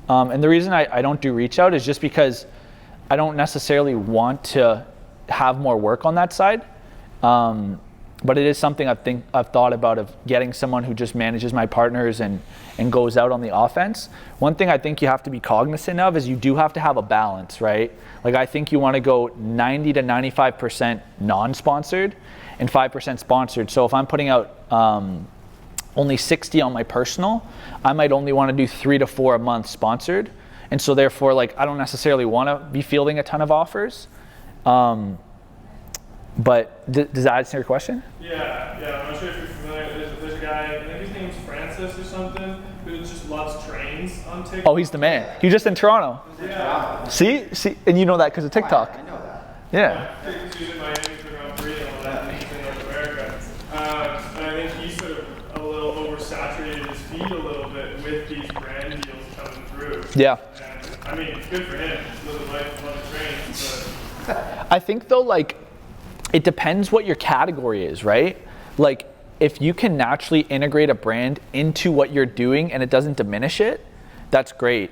B: And the reason I don't do reach out is just because I don't necessarily want to have more work on that side. But it is something I've thought about, of getting someone who just manages my partners and goes out on the offense. One thing I think you have to be cognizant of is you do have to have a balance, right? Like I think you want to go 90 to 95% non-sponsored and 5% sponsored. So if I'm putting out only 60 on my personal, I might only want to do 3 to 4 a month sponsored. And so therefore, I don't necessarily want to be fielding a ton of offers. But does that answer your question?
C: Yeah, I'm not sure if you're familiar. There's a guy, I think his name's Francis or something, who just loves trains on TikTok.
B: Oh, he's the man. He's just in Toronto.
C: Yeah.
B: See, and you know that because of TikTok.
A: I know that.
B: Yeah.
C: He's in Miami for Grand Prix and all that, and he's in North America. And I think he's sort of a little oversaturated his feed a little bit with these brand deals coming through.
B: Yeah.
C: And, I mean, good for him. Living life on the trains. But
B: I think though, it depends what your category is, right? If you can naturally integrate a brand into what you're doing and it doesn't diminish it, that's great.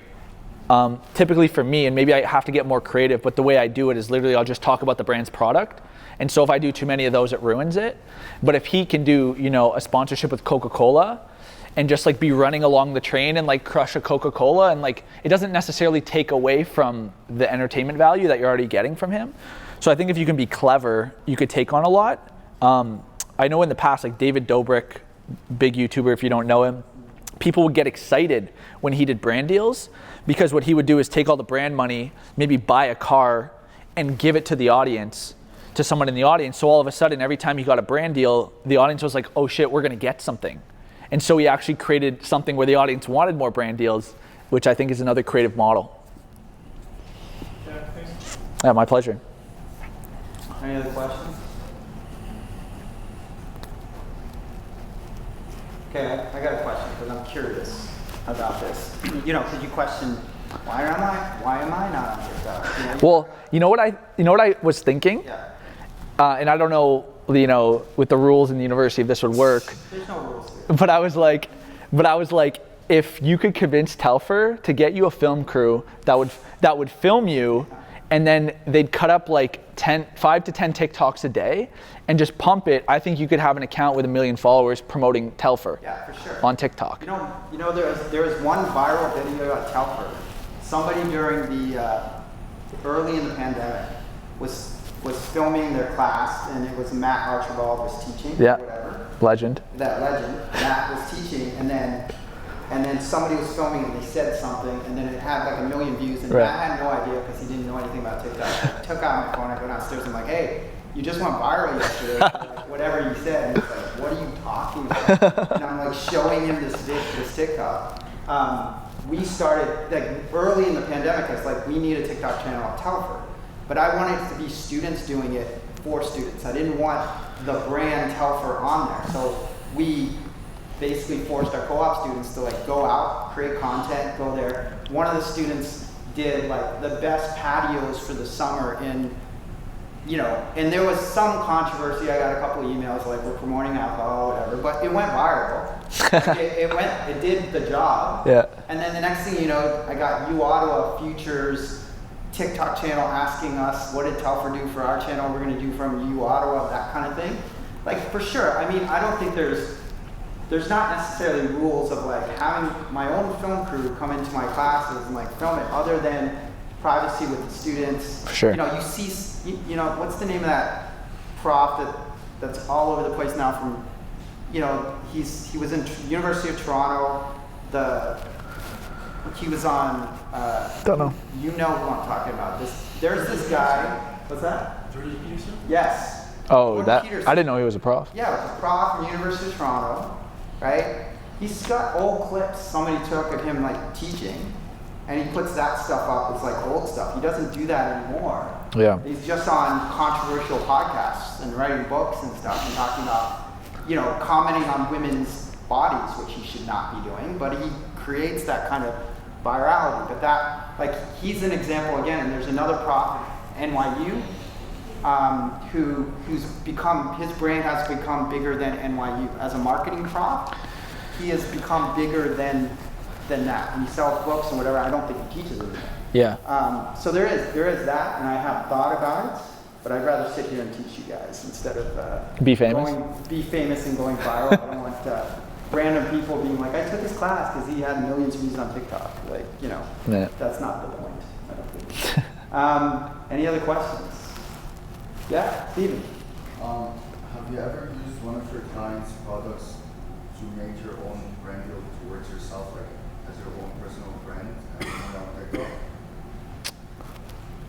B: Typically for me, and maybe I have to get more creative, but the way I do it is literally I'll just talk about the brand's product. And so if I do too many of those, it ruins it. But if he can do, a sponsorship with Coca-Cola and just be running along the train and crush a Coca-Cola, and it doesn't necessarily take away from the entertainment value that you're already getting from him. So I think if you can be clever, you could take on a lot. I know in the past, David Dobrik, big YouTuber, if you don't know him, people would get excited when he did brand deals, because what he would do is take all the brand money, maybe buy a car and give it to the audience, to someone in the audience. So all of a sudden, every time he got a brand deal, the audience was like, oh shit, we're gonna get something. And so he actually created something where the audience wanted more brand deals, which I think is another creative model.
C: yeah, thanks.
B: Yeah, my pleasure.
A: Any other questions? Okay, I got a question because I'm curious about this. Could you question, why am I not on TikTok?
B: Well, you know what I was thinking?
A: Yeah.
B: And I don't know, with the rules in the university if this would work.
A: There's no rules here.
B: But I was like, if you could convince Telfer to get you a film crew that would film you, and then they'd cut up 5 to 10 TikToks a day and just pump it, I think you could have an account with 1 million followers promoting Telfer
A: Yeah, for sure.
B: on TikTok.
A: There was one viral video about Telfer somebody during the early in the pandemic was filming their class, and it was Matt Archibald was teaching.
B: Yeah.
A: Whatever.
B: Legend.
A: That legend. Matt was teaching, and then somebody was filming and they said something, and then it had like 1 million views, and
B: Right.
A: Matt had no idea because he didn't know anything about TikTok. I took out my phone, I go downstairs, I'm like, hey, you just went viral yesterday. Like, whatever you said. And he's like, what are you talking about? And I'm like showing him this TikTok. We started, like early in the pandemic, it's like, we need a TikTok channel at Telford. But I wanted it to be students doing it for students. I didn't want the brand Telford on there. So we basically forced our co-op students to like go out, create content, go there. One of the students did like the best patios for the summer in, you know, and there was some controversy. I got a couple of emails like, we're promoting alcohol or whatever, but it went viral. it did the job.
B: Yeah.
A: And then the next thing you know, I got Ottawa Futures TikTok channel asking us, what did Telford do for our channel? We're going to do from Ottawa, that kind of thing. Like, for sure. I mean, I don't think there's not necessarily rules of like having my own film crew come into my classes and like film it, other than privacy with the students.
B: For sure.
A: You know, you see, you know, what's the name of that prof that's all over the place now from, you know, he was in University of Toronto, he was on,
B: Don't know.
A: you know who I'm talking about. There's this guy, what's that?
C: Jordan Peterson?
A: Yes.
B: Oh,
A: Jordan
B: that
A: Peterson.
B: I didn't know he was a prof.
A: Yeah, it was a prof from University of Toronto, right? He's got old clips somebody took of him like teaching, and he puts that stuff up as like old stuff. He doesn't do that anymore.
B: Yeah.
A: He's just on controversial podcasts and writing books and stuff and talking about, you know, commenting on women's bodies, which he should not be doing, but he creates that kind of virality. But that, like, he's an example again, and there's another prof at NYU who's become, his brand has become bigger than NYU. As a marketing prof, he has become bigger than that. And he sells books and whatever. I don't think he teaches them.
B: Yeah.
A: So there is that, and I have thought about it, but I'd rather sit here and teach you guys instead of
B: Be famous?
A: be famous and going viral. I don't want random people being like, I took his class because he had millions of views on TikTok. Like, you know,
B: Yeah.
A: that's not the point, I don't think. Any other questions? Yeah, Steven.
I: Have you ever used one of your clients' products to make your own brand deal towards yourself, like as your own personal brand and put it on TikTok?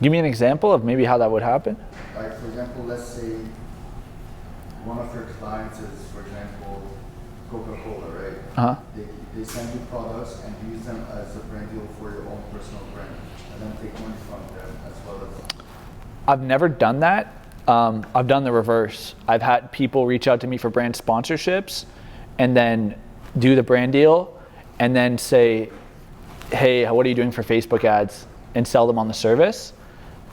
B: Give me an example of maybe how that would happen.
I: Like, for example, let's say one of your clients is, for example, Coca-Cola, right?
B: Uh-huh.
I: They send you products and use them as a brand deal for your own personal brand, and then take money from them as well as.
B: I've never done that. I've done the reverse. I've had people reach out to me for brand sponsorships and then do the brand deal and then say, hey, what are you doing for Facebook ads, and sell them on the service.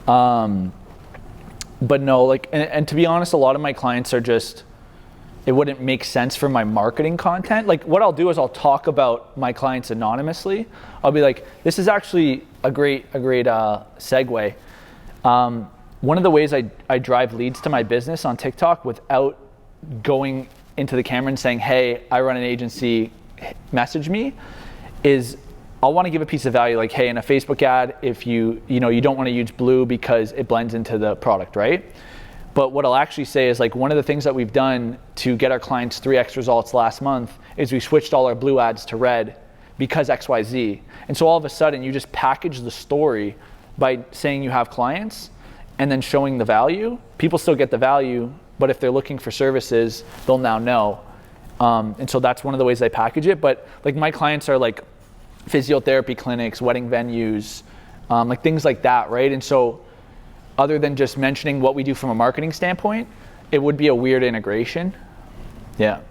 B: But no, like, and to be honest, a lot of my clients are just, it wouldn't make sense for my marketing content. Like, what I'll do is I'll talk about my clients anonymously. I'll be like, this is actually a great segue. One of the ways I drive leads to my business on TikTok without going into the camera and saying, hey, I run an agency, message me, is I'll want to give a piece of value, like, hey, in a Facebook ad, if you don't want to use blue because it blends into the product, right? But what I'll actually say is, like, one of the things that we've done to get our clients 3x results last month is we switched all our blue ads to red because XYZ. And so all of a sudden you just package the story by saying you have clients and then showing the value. People still get the value, but if they're looking for services, they'll now know. And so that's one of the ways I package it. But like, my clients are like physiotherapy clinics, wedding venues, like things like that, right? And so other than just mentioning what we do from a marketing standpoint, it would be a weird integration. Yeah.